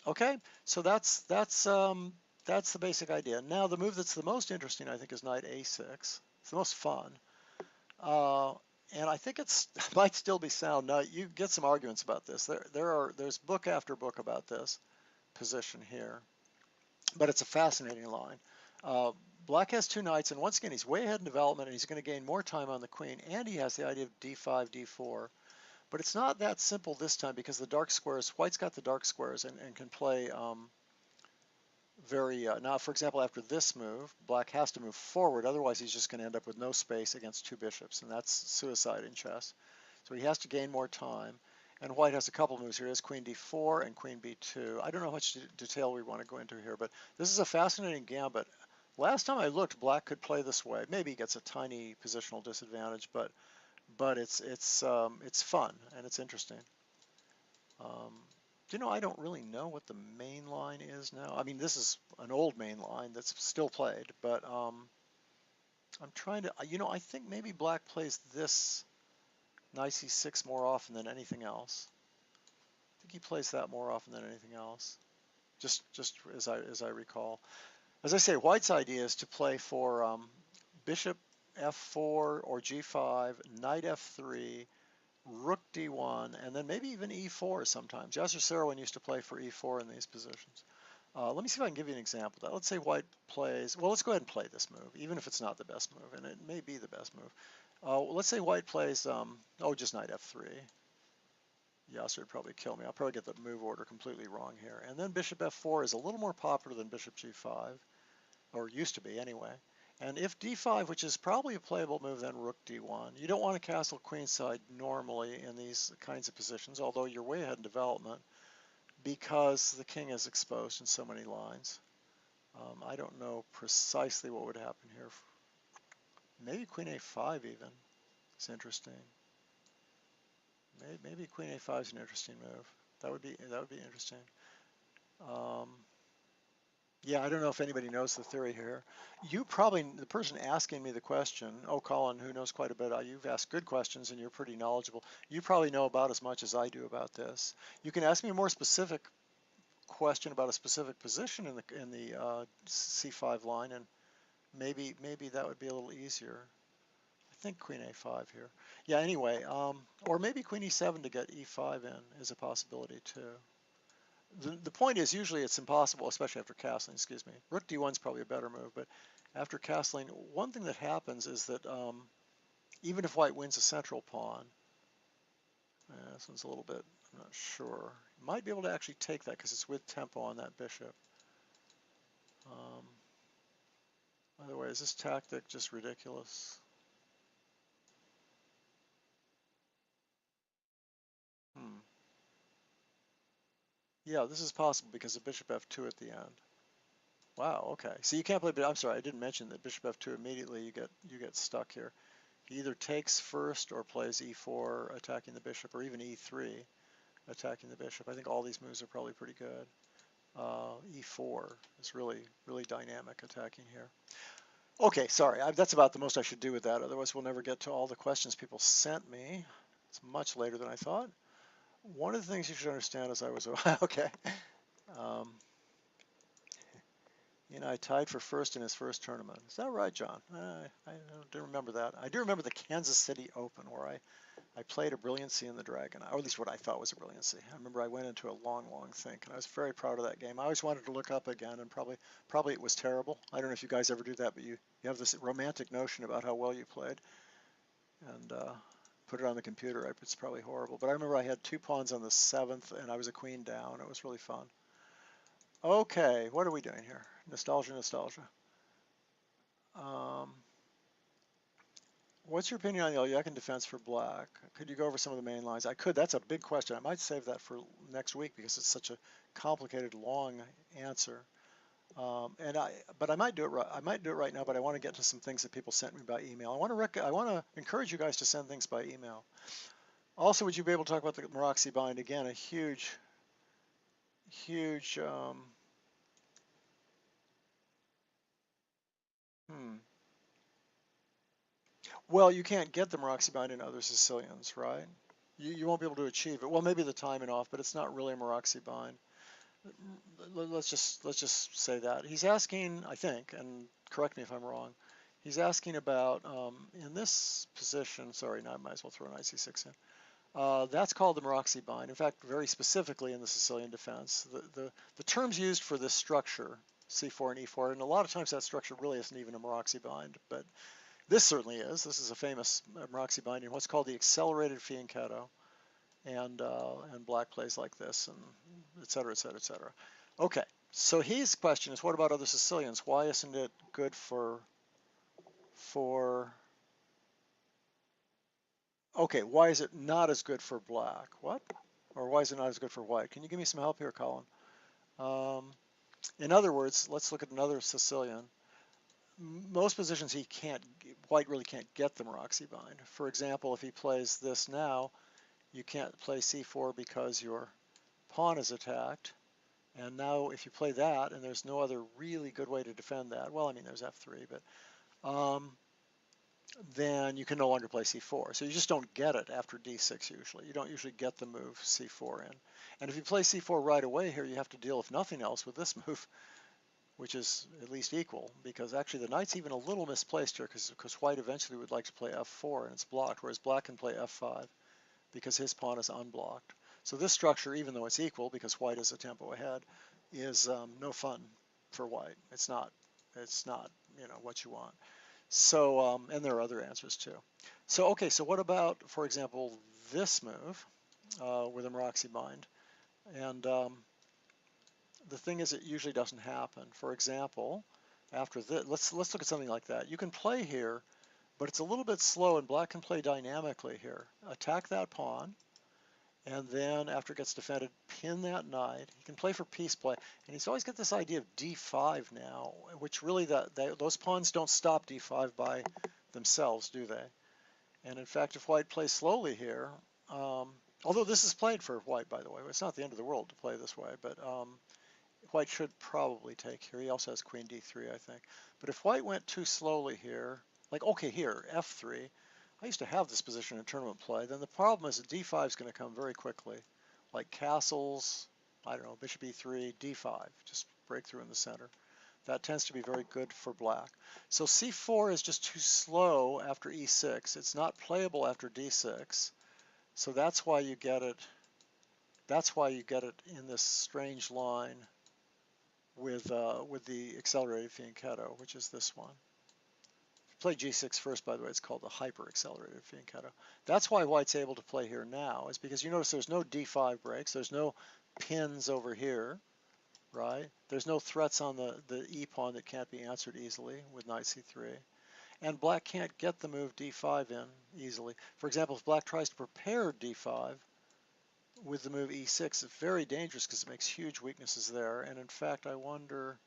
Okay, so that's the basic idea. Now the move that's the most interesting, I think, is knight a6. It's the most fun, uh, and I think it's might still be sound. Now you get some arguments about this. There's book after book about this position here, but it's a fascinating line. Uh, Black has two knights, and once again, he's way ahead in development, and he's going to gain more time on the queen, and he has the idea of d5, d4. But it's not that simple this time because the dark squares, white's got the dark squares and can play now, for example, after this move, black has to move forward, otherwise he's just going to end up with no space against two bishops, and that's suicide in chess. So he has to gain more time, and white has a couple moves here. He has queen d4 and queen b2. I don't know how much detail we want to go into here, but this is a fascinating gambit. Last time I looked, black could play this way. Maybe he gets a tiny positional disadvantage, but it's fun and it's interesting. I don't really know what the main line is now. I mean, this is an old main line that's still played, but I'm trying to, I think maybe black plays this knight c6 more often than anything else. I think he plays that more often than anything else, just as I recall. As I say, white's idea is to play for bishop f4 or g5, knight f3, rook d1, and then maybe even e4 sometimes. Yasser Seirawan used to play for e4 in these positions. Let me see if I can give you an example of that. Let's say white plays, well, let's go ahead and play this move, even if it's not the best move, and it may be the best move. Let's say white plays, just knight f3. Yasser would probably kill me. I'll probably get the move order completely wrong here. And then bishop f4 is a little more popular than bishop g5, or used to be anyway. And if d5, which is probably a playable move, then rook d1. You don't want to castle queenside normally in these kinds of positions, although you're way ahead in development, because the king is exposed in so many lines. I don't know precisely what would happen here. Maybe queen a5 even. It's interesting. Maybe queen a5 is an interesting move. That would be interesting. Yeah, I don't know if anybody knows the theory here. The person asking me the question, oh, Colin, who knows quite a bit, you've asked good questions and you're pretty knowledgeable. You probably know about as much as I do about this. You can ask me a more specific question about a specific position in the c5 line, and maybe that would be a little easier. I think queen a5 here. Yeah, anyway, or maybe queen e7 to get e5 in is a possibility too. The point is usually it's impossible, especially after castling, excuse me. Rook d1 is probably a better move, but after castling, one thing that happens is that even if white wins a central pawn, this one's a little bit, I'm not sure. You might be able to actually take that because it's with tempo on that bishop. By the way, is this tactic just ridiculous? Yeah, this is possible because of bishop f2 at the end. Wow, okay. So you can't play, but I'm sorry, I didn't mention that bishop f2 immediately you get stuck here. He either takes first or plays e4 attacking the bishop, or even e3 attacking the bishop. I think all these moves are probably pretty good. E4 is really dynamic attacking here. Okay, sorry, that's about the most I should do with that. Otherwise, we'll never get to all the questions people sent me. It's much later than I thought. One of the things you should understand is I was okay. I tied for first in his first tournament. Is that right, John? I don't remember that. I do remember the Kansas City Open where I played a Brilliancy in the Dragon, or at least what I thought was a Brilliancy. I remember I went into a long think, and I was very proud of that game. I always wanted to look up again, and probably it was terrible. I don't know if you guys ever do that, but you have this romantic notion about how well you played, and put it on the computer. It's probably horrible. But I remember I had 2 pawns on the 7th, and I was a queen down. It was really fun. Okay, what are we doing here? Nostalgia. What's your opinion on the Alyekin defense for black? Could you go over some of the main lines? I could. That's a big question. I might save that for next week because it's such a complicated, long answer. But I might do it right. I might do it right now. But I want to get to some things that people sent me by email. I want to encourage you guys to send things by email. Also, would you be able to talk about the Maroxy bind again? A huge, huge. Hmm. Well, you can't get the Maroxy bind in other Sicilians, right? You won't be able to achieve it. Well, maybe the timing off, but it's not really a Maroxy bind. Let's just say that he's asking, I think, and correct me if I'm wrong. He's asking about in this position. Sorry, now I might as well throw an IC6 in. That's called the Maroxy bind. In fact, very specifically in the Sicilian defense, the terms used for this structure, C4 and E4, and a lot of times that structure really isn't even a Maroxy bind, but this certainly is. This is a famous Maroxy bind in what's called the accelerated fianchetto, and black plays like this, and et cetera, et cetera, et cetera. Okay, so his question is, what about other Sicilians? Why isn't it good for okay, why is it not as good for black? What? Or why is it not as good for white? Can you give me some help here, Colin? Um, in other words, let's look at another Sicilian. Most positions white really can't get the Maroxy bind. For example, if he plays this now, you can't play c4 because your pawn is attacked. And now if you play that, and there's no other really good way to defend that, well, I mean, there's f3, but then you can no longer play c4. So you just don't get it after d6 usually. You don't usually get the move c4 in. And if you play c4 right away here, you have to deal, if nothing else, with this move, which is at least equal, because actually the knight's even a little misplaced here, because white eventually would like to play f4 and it's blocked, whereas black can play f5 because his pawn is unblocked. So this structure, even though it's equal, because white is a tempo ahead, is no fun for white. It's not, what you want. So, and there are other answers too. So, okay, so what about, for example, this move with a Maroxy bind? And the thing is, it usually doesn't happen. For example, after this, let's look at something like that. You can play here, but it's a little bit slow, and black can play dynamically here. Attack that pawn, and then after it gets defended, pin that knight. He can play for piece play, and he's always got this idea of d5 now, which really those pawns don't stop d5 by themselves, do they? And in fact, if white plays slowly here, although this is played for white, by the way, it's not the end of the world to play this way, but white should probably take here. He also has queen d3, I think. But if white went too slowly here, like, okay, here, f3, I used to have this position in tournament play, then the problem is that d5 is going to come very quickly. Like castles, I don't know, bishop e3, d5, just break through in the center. That tends to be very good for black. So c4 is just too slow after e6. It's not playable after d6. So that's why you get it. That's why you get it in this strange line with the accelerated fianchetto, which is this one. If you play g6 first, by the way, it's called the hyper-accelerated fianchetto. That's why white's able to play here now, is because you notice there's no d5 breaks, there's no pins over here, right? There's no threats on the e-pawn that can't be answered easily with knight c3. And black can't get the move d5 in easily. For example, if black tries to prepare d5, with the move e6, it's very dangerous because it makes huge weaknesses there. And in fact, I wonder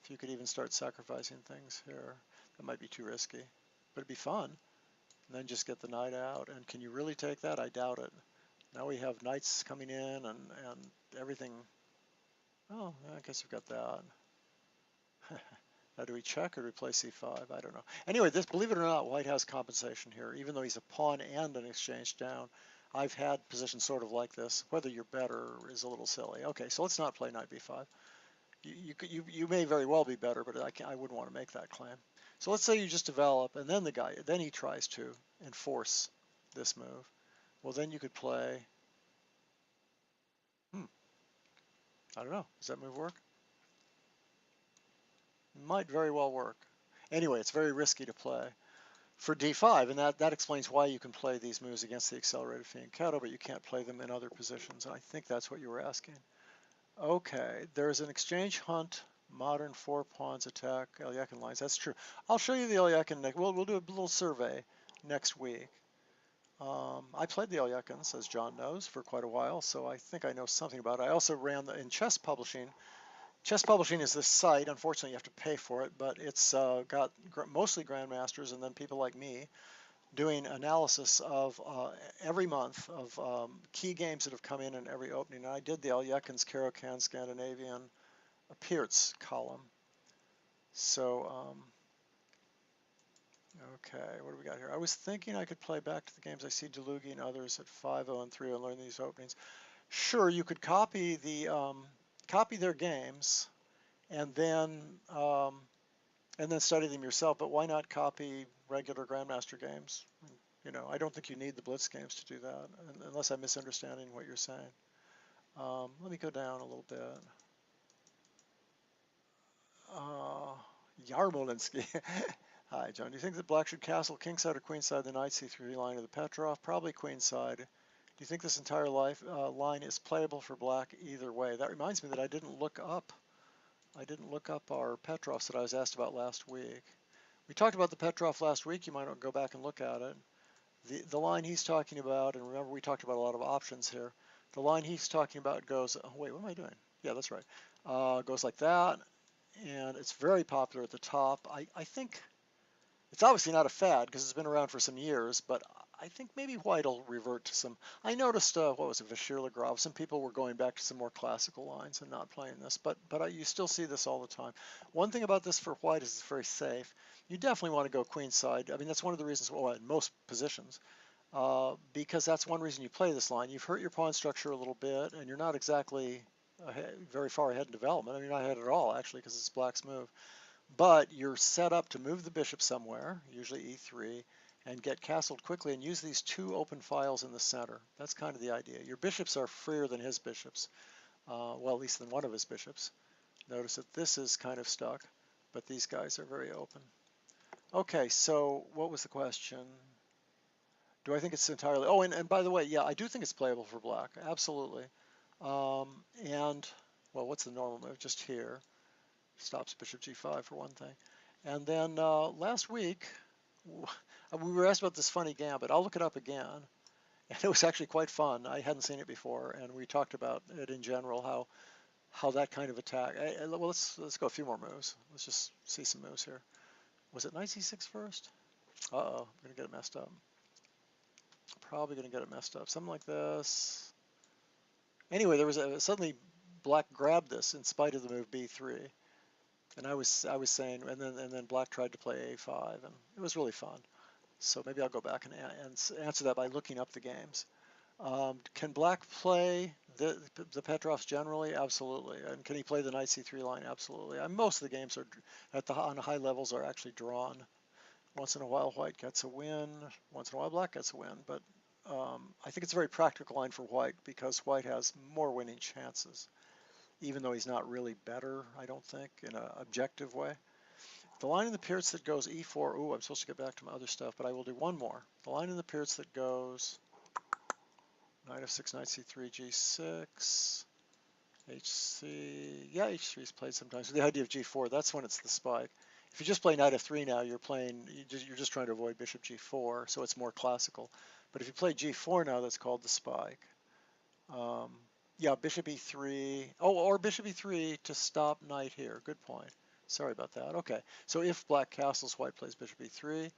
if you could even start sacrificing things here. That might be too risky, but it'd be fun. And then just get the knight out. And can you really take that? I doubt it. Now we have knights coming in and everything. Oh, I guess we've got that. Now do we check or do we play c5? I don't know. Anyway, believe it or not, white has compensation here, even though he's a pawn and an exchange down. I've had positions sort of like this. Whether you're better is a little silly. Okay, so let's not play knight b5. You may very well be better, but I wouldn't want to make that claim. So let's say you just develop, and then he tries to enforce this move. Well, then you could play. I don't know. Does that move work? Might very well work. Anyway, it's very risky to play for d5, and that explains why you can play these moves against the accelerated fianchetto, but you can't play them in other positions. And I think that's what you were asking. Okay, there's an exchange hunt, modern 4 pawns attack, Eliakin lines. That's true. I'll show you the Eliakin next. We'll do a little survey next week. I played the Eliakins, as John knows, for quite a while, so I think I know something about it. I also ran in chess publishing. Chess Publishing is this site. Unfortunately, you have to pay for it, but it's got mostly grandmasters and then people like me doing analysis of every month of key games that have come in every opening. And I did the Aljekins, Caro-Kann, Scandinavian, Peertz column. So, okay, what do we got here? I was thinking I could play back to the games I see DeLugi and others at 5-0 and 3-0 and learn these openings. Sure, you could copy their games and then study them yourself. But why not copy regular Grandmaster games? You know, I don't think you need the Blitz games to do that, unless I'm misunderstanding what you're saying. Let me go down a little bit. Yarmolinsky. Hi, John. Do you think that black should castle kingside or queenside the knight c3 line of the Petrov? Probably queenside. Do you think this entire line is playable for black either way? That reminds me that I didn't look up our Petrovs that I was asked about last week. We talked about the Petrov last week. You might want to go back and look at it. The line he's talking about, and remember we talked about a lot of options here. The line he's talking about goes, oh, wait, what am I doing? Yeah, that's right. Goes like that, and it's very popular at the top. I think it's obviously not a fad because it's been around for some years, but I think maybe white will revert to some. I noticed, what was it, Vashir-Lagrave? Some people were going back to some more classical lines and not playing this, but you still see this all the time. One thing about this for white is it's very safe. You definitely want to go queenside. I mean, that's one of the reasons, well, in most positions, because that's one reason you play this line. You've hurt your pawn structure a little bit, and you're not exactly very far ahead in development. I mean, not ahead at all, actually, because it's black's move. But you're set up to move the bishop somewhere, usually e3, and get castled quickly and use these two open files in the center. That's kind of the idea. Your bishops are freer than his bishops, well, at least than one of his bishops. Notice that this is kind of stuck, but these guys are very open. Okay, so what was the question? Do I think it's entirely... Oh, and by the way, yeah, I do think it's playable for black. Absolutely. And, well, what's the normal move? Just here. Stops bishop g5 for one thing. And then last week, we were asked about this funny gambit. I'll look it up again. And it was actually quite fun. I hadn't seen it before, and we talked about it in general, how that kind of attack. Well, let's go a few more moves. Let's just see some moves here. Was it knight c6 first? Uh-oh, I'm going to get it messed up. Probably going to get it messed up. Something like this. Anyway, there was suddenly black grabbed this in spite of the move b3. And I was saying, and then black tried to play a5, and it was really fun. So maybe I'll go back and answer that by looking up the games. Can black play the Petrovs generally? Absolutely. And can he play the knight c3 line? Absolutely. Most of the games are on high levels are actually drawn. Once in a while white gets a win. Once in a while black gets a win. But I think it's a very practical line for white because white has more winning chances, even though he's not really better, I don't think, in an objective way. The line in the Peertz that goes e4, ooh, I'm supposed to get back to my other stuff, but I will do one more. The line in the Peertz that goes knight f6, knight c3, g6, hc, yeah, h3 is played sometimes. So the idea of g4, that's when it's the spike. If you just play knight f3 now, you're just trying to avoid bishop g4, so it's more classical. But if you play g4 now, that's called the spike. Yeah, bishop e3, oh, or bishop e3 to stop knight here. Good point. Sorry about that. Okay, so if black castles, white plays bishop e3,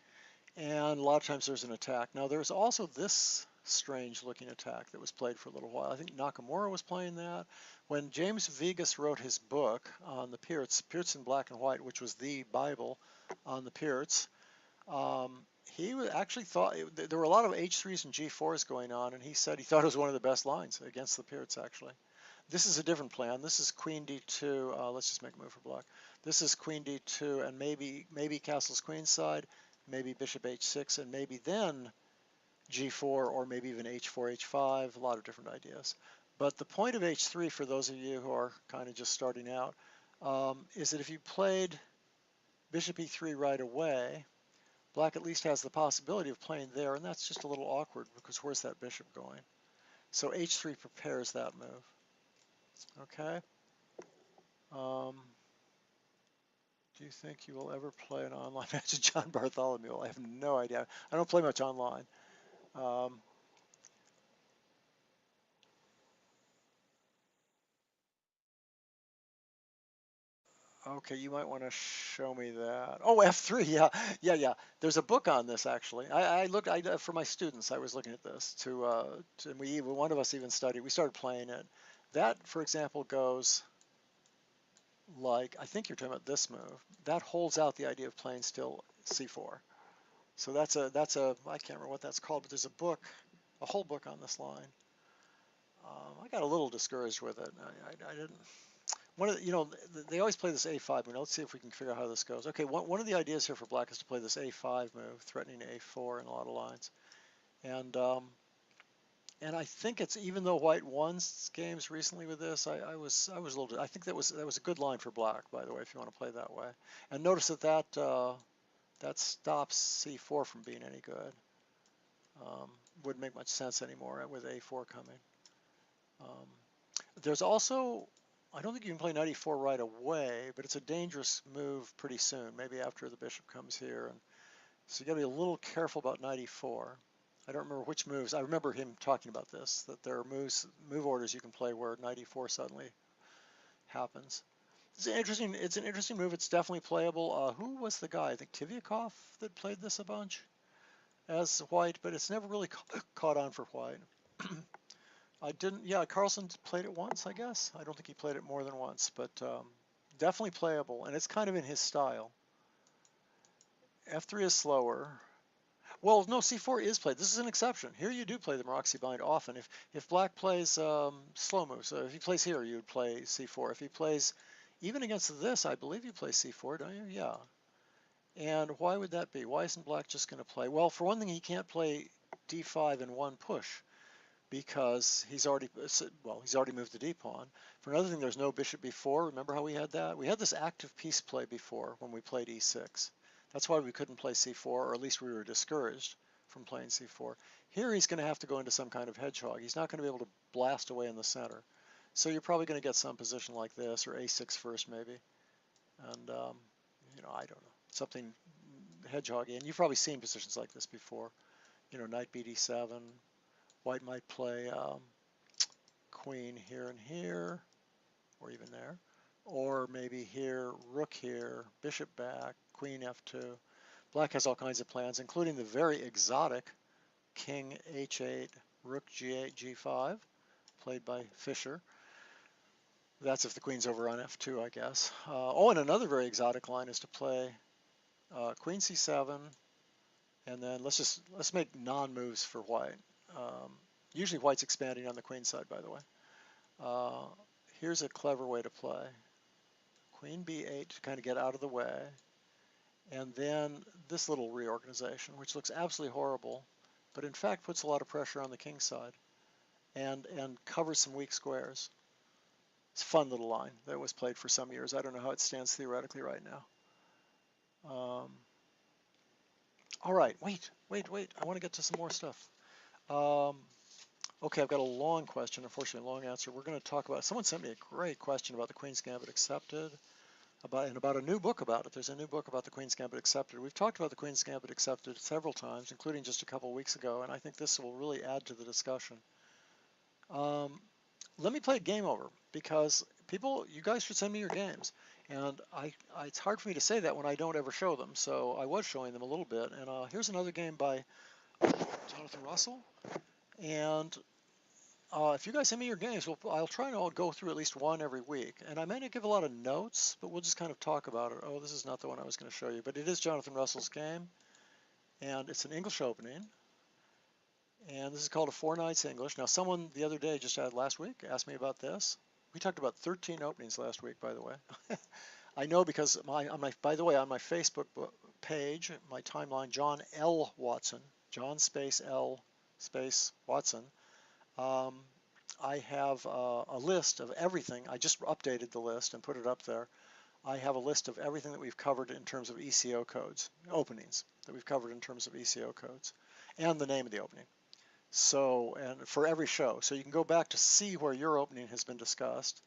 and a lot of times there's an attack. Now there's also this strange looking attack that was played for a little while. I think Nakamura was playing that. When James Vegas wrote his book on the Peertz in Black and White, which was the Bible on the Peertz, he actually thought there were a lot of h3s and g4s going on, and he said he thought it was one of the best lines against the Peertz, actually. This is a different plan. This is queen d2. Let's just make a move for black. This is queen d2, and maybe castles queenside, maybe bishop h6, and maybe then g4, or maybe even h4, h5, a lot of different ideas. But the point of h3, for those of you who are kind of just starting out, is that if you played bishop e3 right away, black at least has the possibility of playing there, and that's just a little awkward because where's that bishop going? So h3 prepares that move. Okay. Do you think you will ever play an online match with John Bartholomew? I have no idea. I don't play much online. Okay, you might want to show me that. Oh, F3, yeah, yeah. There's a book on this actually. I looked, for my students, I was looking at this and one of us even studied. We started playing it. That, for example, goes like, I think you're talking about this move. That holds out the idea of playing still C4. So I can't remember what that's called, but there's a book, a whole book on this line. I got a little discouraged with it. I didn't. One of the, they always play this A5 move. Let's see if we can figure out how this goes. Okay, one of the ideas here for black is to play this A5 move, threatening A4 in a lot of lines. And I think it's, even though white won games recently with this, I was a little. I think that was a good line for black, by the way, if you want to play that way. And notice that stops C4 from being any good. Wouldn't make much sense anymore with A4 coming. There's also, I don't think you can play knight e4 right away, but it's a dangerous move pretty soon, maybe after the bishop comes here. And so you got to be a little careful about knight e4. I don't remember which moves. I remember him talking about this, that there are move orders you can play where knight e4 suddenly happens. It's an interesting move. It's definitely playable. Who was the guy? I think Tivyakov that played this a bunch as white, but it's never really caught on for white. I didn't, yeah, Carlsen played it once, I guess. I don't think he played it more than once, but definitely playable, and it's kind of in his style. F3 is slower. Well, no, C4 is played. This is an exception. Here you do play the Maroczy bind often. If black plays slow moves, so if he plays here, you would play C4. If he plays, even against this, I believe you play C4, don't you? Yeah. And why would that be? Why isn't black just going to play? Well, for one thing, he can't play D5 in one push, because he's already moved the d pawn. For another thing, there's no bishop b4. Remember how we had that? We had this active piece play before when we played e6. That's why we couldn't play c4, or at least we were discouraged from playing c4. Here he's going to have to go into some kind of hedgehog. He's not going to be able to blast away in the center. So you're probably going to get some position like this, or a6 first maybe. And, I don't know, something hedgehoggy. And you've probably seen positions like this before. Knight bd7. White might play queen here and here, or even there, or maybe here, rook here, bishop back, queen f2. Black has all kinds of plans, including the very exotic king h8, rook g8, g5, played by Fischer. That's if the queen's over on f2, I guess. And another very exotic line is to play queen c7, and then let's make non-moves for white. Usually white's expanding on the queen side, by the way. Here's a clever way to play. Queen b8 to kind of get out of the way. And then this little reorganization, which looks absolutely horrible, but in fact puts a lot of pressure on the king side and covers some weak squares. It's a fun little line that was played for some years. I don't know how it stands theoretically right now. All right, wait. I want to get to some more stuff. Okay, I've got a long question, unfortunately a long answer. We're going to talk about, someone sent me a great question about the Queen's Gambit Accepted, about a new book about it. There's a new book about the Queen's Gambit Accepted. We've talked about the Queen's Gambit Accepted several times, including just a couple of weeks ago, and I think this will really add to the discussion. Let me play a game over, because you guys should send me your games. And it's hard for me to say that when I don't ever show them, so I was showing them a little bit. And here's another game by Jonathan Russell. And if you guys send me your games, I'll try and go through at least one every week. And I may not give a lot of notes, but we'll just kind of talk about it. Oh, this is not the one I was going to show you, but it is Jonathan Russell's game. And it's an English opening. And this is called a Four Nights English. Now, someone the other day, last week, asked me about this. We talked about 13 openings last week, by the way. I know because by the way, on my Facebook page, my timeline, John L. Watson, John space L space Watson, I have a list of everything. I just updated the list and put it up there. I have a list of everything that we've covered in terms of ECO codes, openings that we've covered in terms of ECO codes, and the name of the opening. So, and for every show. So you can go back to see where your opening has been discussed.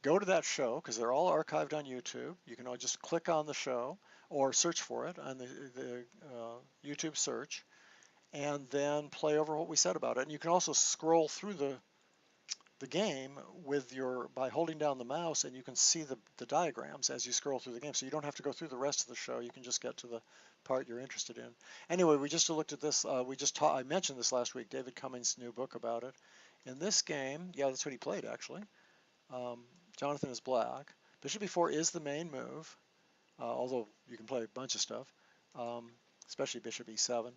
Go to that show, because they're all archived on YouTube. You can just click on the show or search for it on the YouTube search, and then play over what we said about it. And you can also scroll through the game with by holding down the mouse, and you can see the diagrams as you scroll through the game. So you don't have to go through the rest of the show. You can just get to the part you're interested in. Anyway, we just looked at this. I mentioned this last week, David Cummings' new book about it. In this game, yeah, that's what he played actually. Jonathan is black. Bishop e4 is the main move, although you can play a bunch of stuff, especially bishop e7.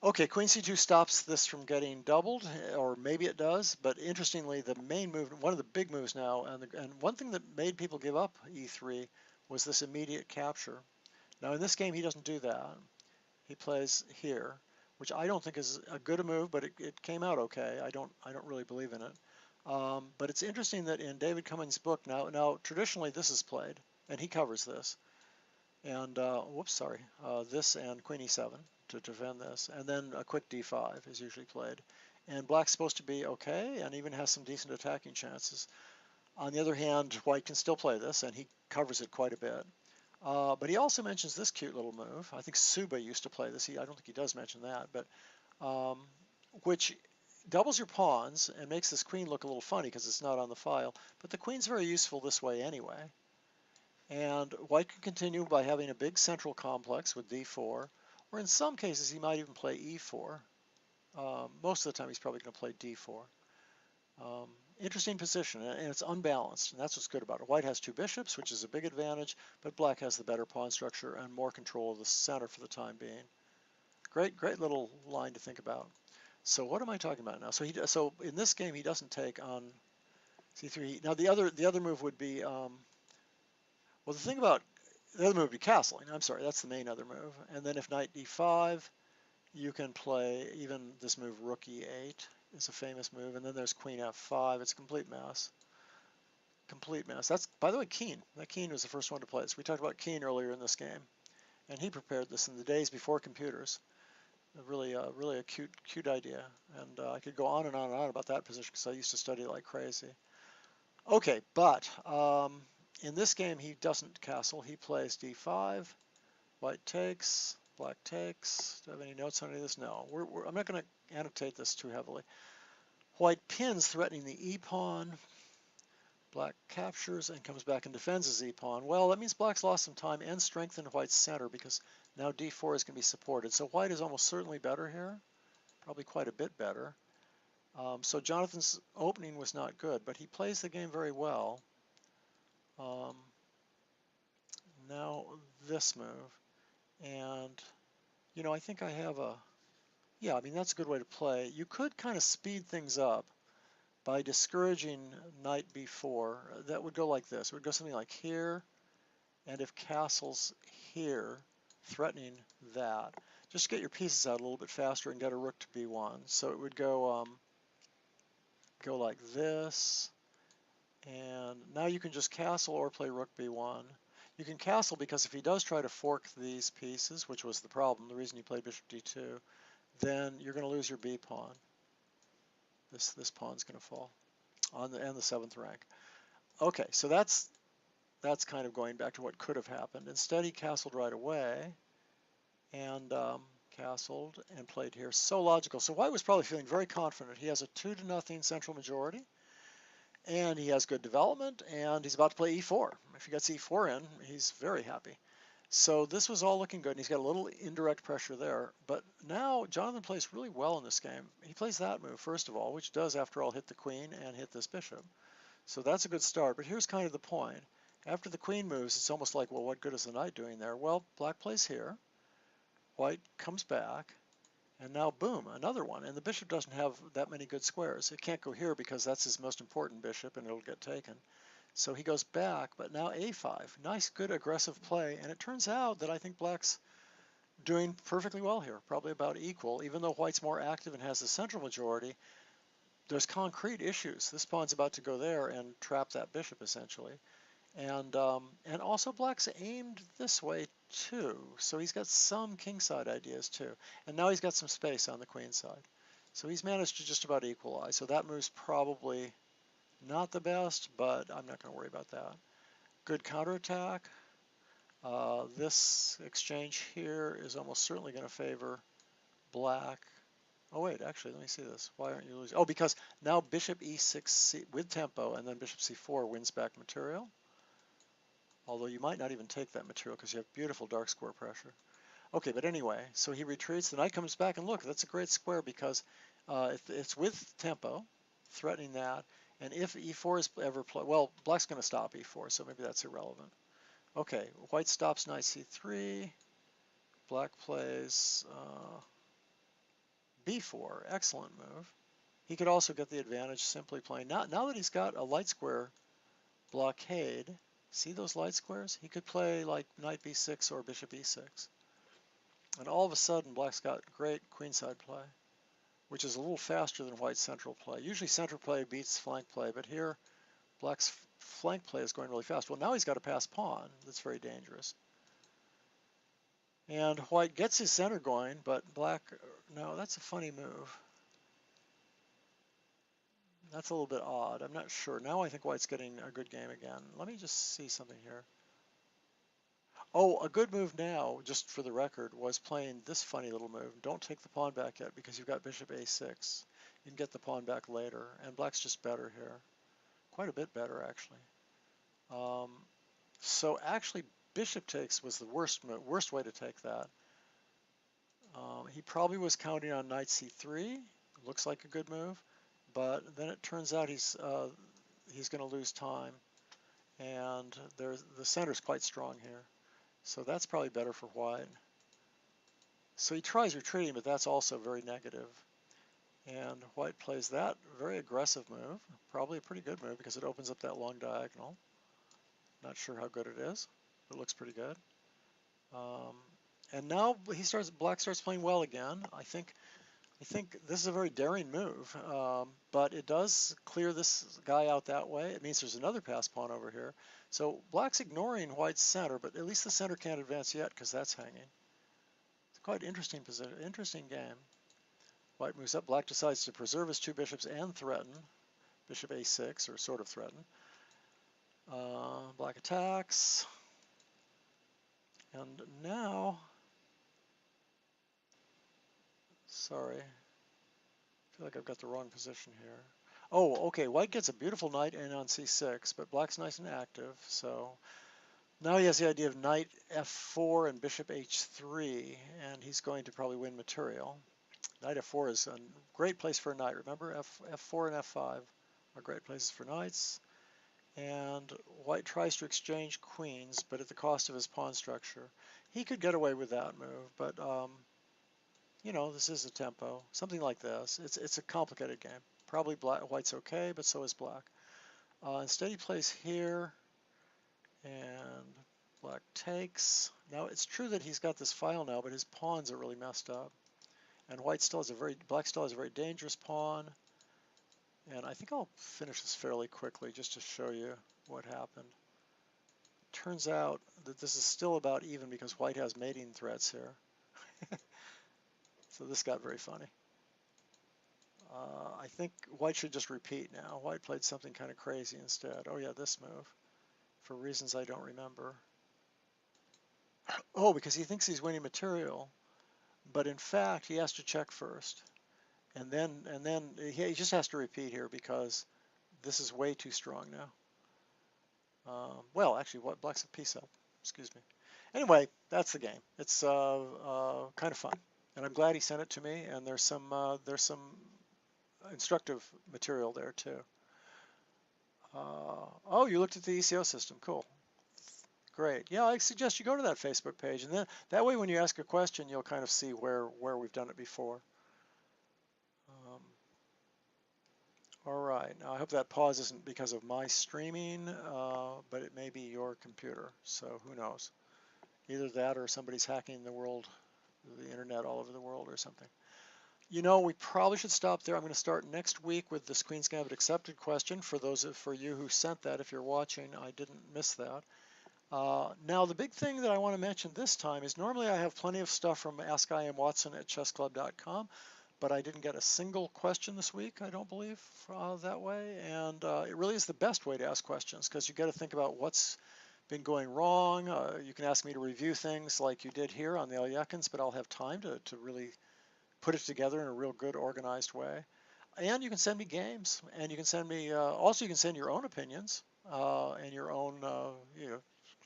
Okay, queen c2 stops this from getting doubled, or maybe it does, but interestingly, the main move, one of the big moves now, and one thing that made people give up e3 was this immediate capture. Now in this game, he doesn't do that. He plays here, which I don't think is a good move, but it came out okay. I don't really believe in it. But it's interesting that in David Cummings' book now traditionally this is played, and he covers this. And this and queen e7 to defend this, and then a quick d5 is usually played. And black's supposed to be okay, and even has some decent attacking chances. On the other hand, white can still play this, and he covers it quite a bit. But he also mentions this cute little move. I think Suba used to play this. I don't think he does mention that, but which doubles your pawns and makes this queen look a little funny because it's not on the file. But the queen's very useful this way anyway. And white can continue by having a big central complex with d4, or in some cases he might even play e4. Most of the time he's probably going to play d4. Interesting position, and it's unbalanced, and that's what's good about it. White has two bishops, which is a big advantage, but black has the better pawn structure and more control of the center for the time being. Great little line to think about. So what am I talking about now? So in this game he doesn't take on c3. Now the other move would be well, the other move would be castling. I'm sorry, that's the main other move. And then if knight d5, you can play even this move rook e8 is a famous move. And then there's queen f5. It's a complete mess. Complete mess. That's, by the way, Keen. That Keen was the first one to play this. We talked about Keen earlier in this game. And he prepared this in the days before computers. Really a cute idea. And I could go on and on and on about that position because I used to study it like crazy. Okay, but in this game, he doesn't castle. He plays d5, white takes, black takes. Do I have any notes on any of this? No. I'm not going to annotate this too heavily. White pins, threatening the e-pawn. Black captures and comes back and defends his e-pawn. Well, that means black's lost some time and strengthened white's center because now d4 is going to be supported. So white is almost certainly better here, probably quite a bit better. So Jonathan's opening was not good, but he plays the game very well. Now this move, and I think I have I mean that's a good way to play. You could kind of speed things up by discouraging knight b4. That would go like this. It would go something like here, and if castles here, threatening that. Just get your pieces out a little bit faster and get a rook to b1. So it would go like this, and now you can just castle or play rook b1. You can castle because if he does try to fork these pieces, which was the problem, the reason you played bishop d2, then you're going to lose your b pawn. This pawn's going to fall on the 7th rank. Okay, so that's kind of going back to what could have happened. Instead, he castled right away, and castled and played here. So logical. So white was probably feeling very confident. He has a 2-0 central majority, and he has good development, and he's about to play e4. If he gets e4 in, he's very happy. So this was all looking good, and he's got a little indirect pressure there. But now Jonathan plays really well in this game. He plays that move, first of all, which does, after all, hit the queen and hit this bishop. So that's a good start. But here's kind of the point. After the queen moves, it's almost like, well, what good is the knight doing there? Well, black plays here. White comes back. And now, boom, another one. And the bishop doesn't have that many good squares. It can't go here because that's his most important bishop, and it'll get taken. So he goes back, but now a5. Nice, good, aggressive play. And it turns out that I think black's doing perfectly well here, probably about equal. Even though white's more active and has the central majority, there's concrete issues. This pawn's about to go there and trap that bishop, essentially. And also black's aimed this way too, so he's got some kingside ideas too. And now he's got some space on the queen side. So he's managed to just about equalize. So that move's probably not the best, but I'm not going to worry about that. Good counterattack. This exchange here is almost certainly going to favor black. Oh wait, actually, let me see this. Why aren't you losing? Oh, because now bishop e6 with tempo and then bishop c4 wins back material. Although you might not even take that material because you have beautiful dark square pressure. Okay, but anyway, so he retreats, the knight comes back, and look, that's a great square because it's with tempo, threatening that, and if e4 is ever played, well, black's going to stop e4, so maybe that's irrelevant. Okay, white stops knight c3, black plays b4, excellent move. He could also get the advantage simply playing, now that he's got a light square blockade, see those light squares? He could play like knight b6 or bishop e6. And all of a sudden, black's got great queenside play, which is a little faster than white's central play. Usually central play beats flank play, but here black's flank play is going really fast. Well, now he's got a pass pawn. That's very dangerous. And white gets his center going, but black, no, that's a funny move. That's a little bit odd. I'm not sure. Now I think white's getting a good game again. Let me just see something here. Oh, a good move now, just for the record, was playing this funny little move. Don't take the pawn back yet because you've got bishop a6. You can get the pawn back later, and black's just better here. Quite a bit better, actually. So actually, bishop takes was the worst way to take that. He probably was counting on knight c3. Looks like a good move, but then it turns out he's going to lose time, and the center's quite strong here. So that's probably better for white. So he tries retreating, but that's also very negative. And white plays that very aggressive move, probably a pretty good move because it opens up that long diagonal. Not sure how good it is, but it looks pretty good. And now black starts playing well again. I think this is a very daring move, but it does clear this guy out that way. It means there's another pass pawn over here. So black's ignoring white's center, but at least the center can't advance yet because that's hanging. It's quite interesting position, interesting game. White moves up. Black decides to preserve his two bishops and threaten. Bishop a6, or sort of threaten. Black attacks. And now, sorry, I feel like I've got the wrong position here. Oh, okay, white gets a beautiful knight in on c6, but black's nice and active, so now he has the idea of knight f4 and bishop h3, and he's going to probably win material. Knight f4 is a great place for a knight. Remember, f4 and f5 are great places for knights. And white tries to exchange queens, but at the cost of his pawn structure. He could get away with that move, but you know, this is a tempo, something like this. It's a complicated game. Probably white's okay, but so is black. Instead, he plays here, and black takes. Now it's true that he's got this file now, but his pawns are really messed up, and black still has a very dangerous pawn. And I think I'll finish this fairly quickly just to show you what happened. Turns out that this is still about even because white has mating threats here. So this got very funny. I think white should just repeat now. White played something kind of crazy instead. Oh yeah, this move, for reasons I don't remember. Oh, because he thinks he's winning material, but in fact he has to check first. And then he just has to repeat here because this is way too strong now. Well, actually, black's a piece up. Excuse me. Anyway, that's the game. It's kind of fun, and I'm glad he sent it to me. And there's some instructive material there too. Oh, you looked at the ECO system. Cool. Great. Yeah, I suggest you go to that Facebook page, and then that way, when you ask a question, you'll kind of see where we've done it before. All right. Now, I hope that pause isn't because of my streaming, but it may be your computer. So who knows? Either that or somebody's hacking the internet all over the world or something. You know, we probably should stop there. I'm going to start next week with this Queen's Gambit accepted question. For you who sent that, if you're watching, I didn't miss that. Now, the big thing that I want to mention this time is normally I have plenty of stuff from AskIamWatson at chessclub.com, but I didn't get a single question this week, I don't believe, that way. And it really is the best way to ask questions because you got to think about what's been going wrong. You can ask me to review things like you did here on the Alyekins, but I'll have time to really put it together in a real good organized way. And you can send me games, and you can send me also you can send your own opinions and your own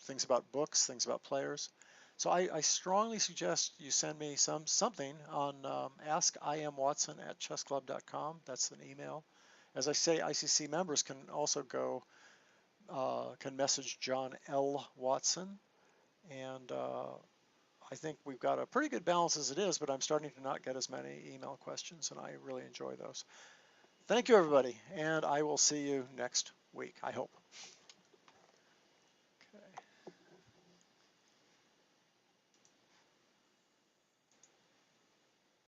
things about books, things about players. So I strongly suggest you send me something on askimwatson@chessclub.com. That's an email. As I say, ICC members can also go can message John L. Watson, and I think we've got a pretty good balance as it is, but I'm starting to not get as many email questions, and I really enjoy those. Thank you, everybody, and I will see you next week, I hope.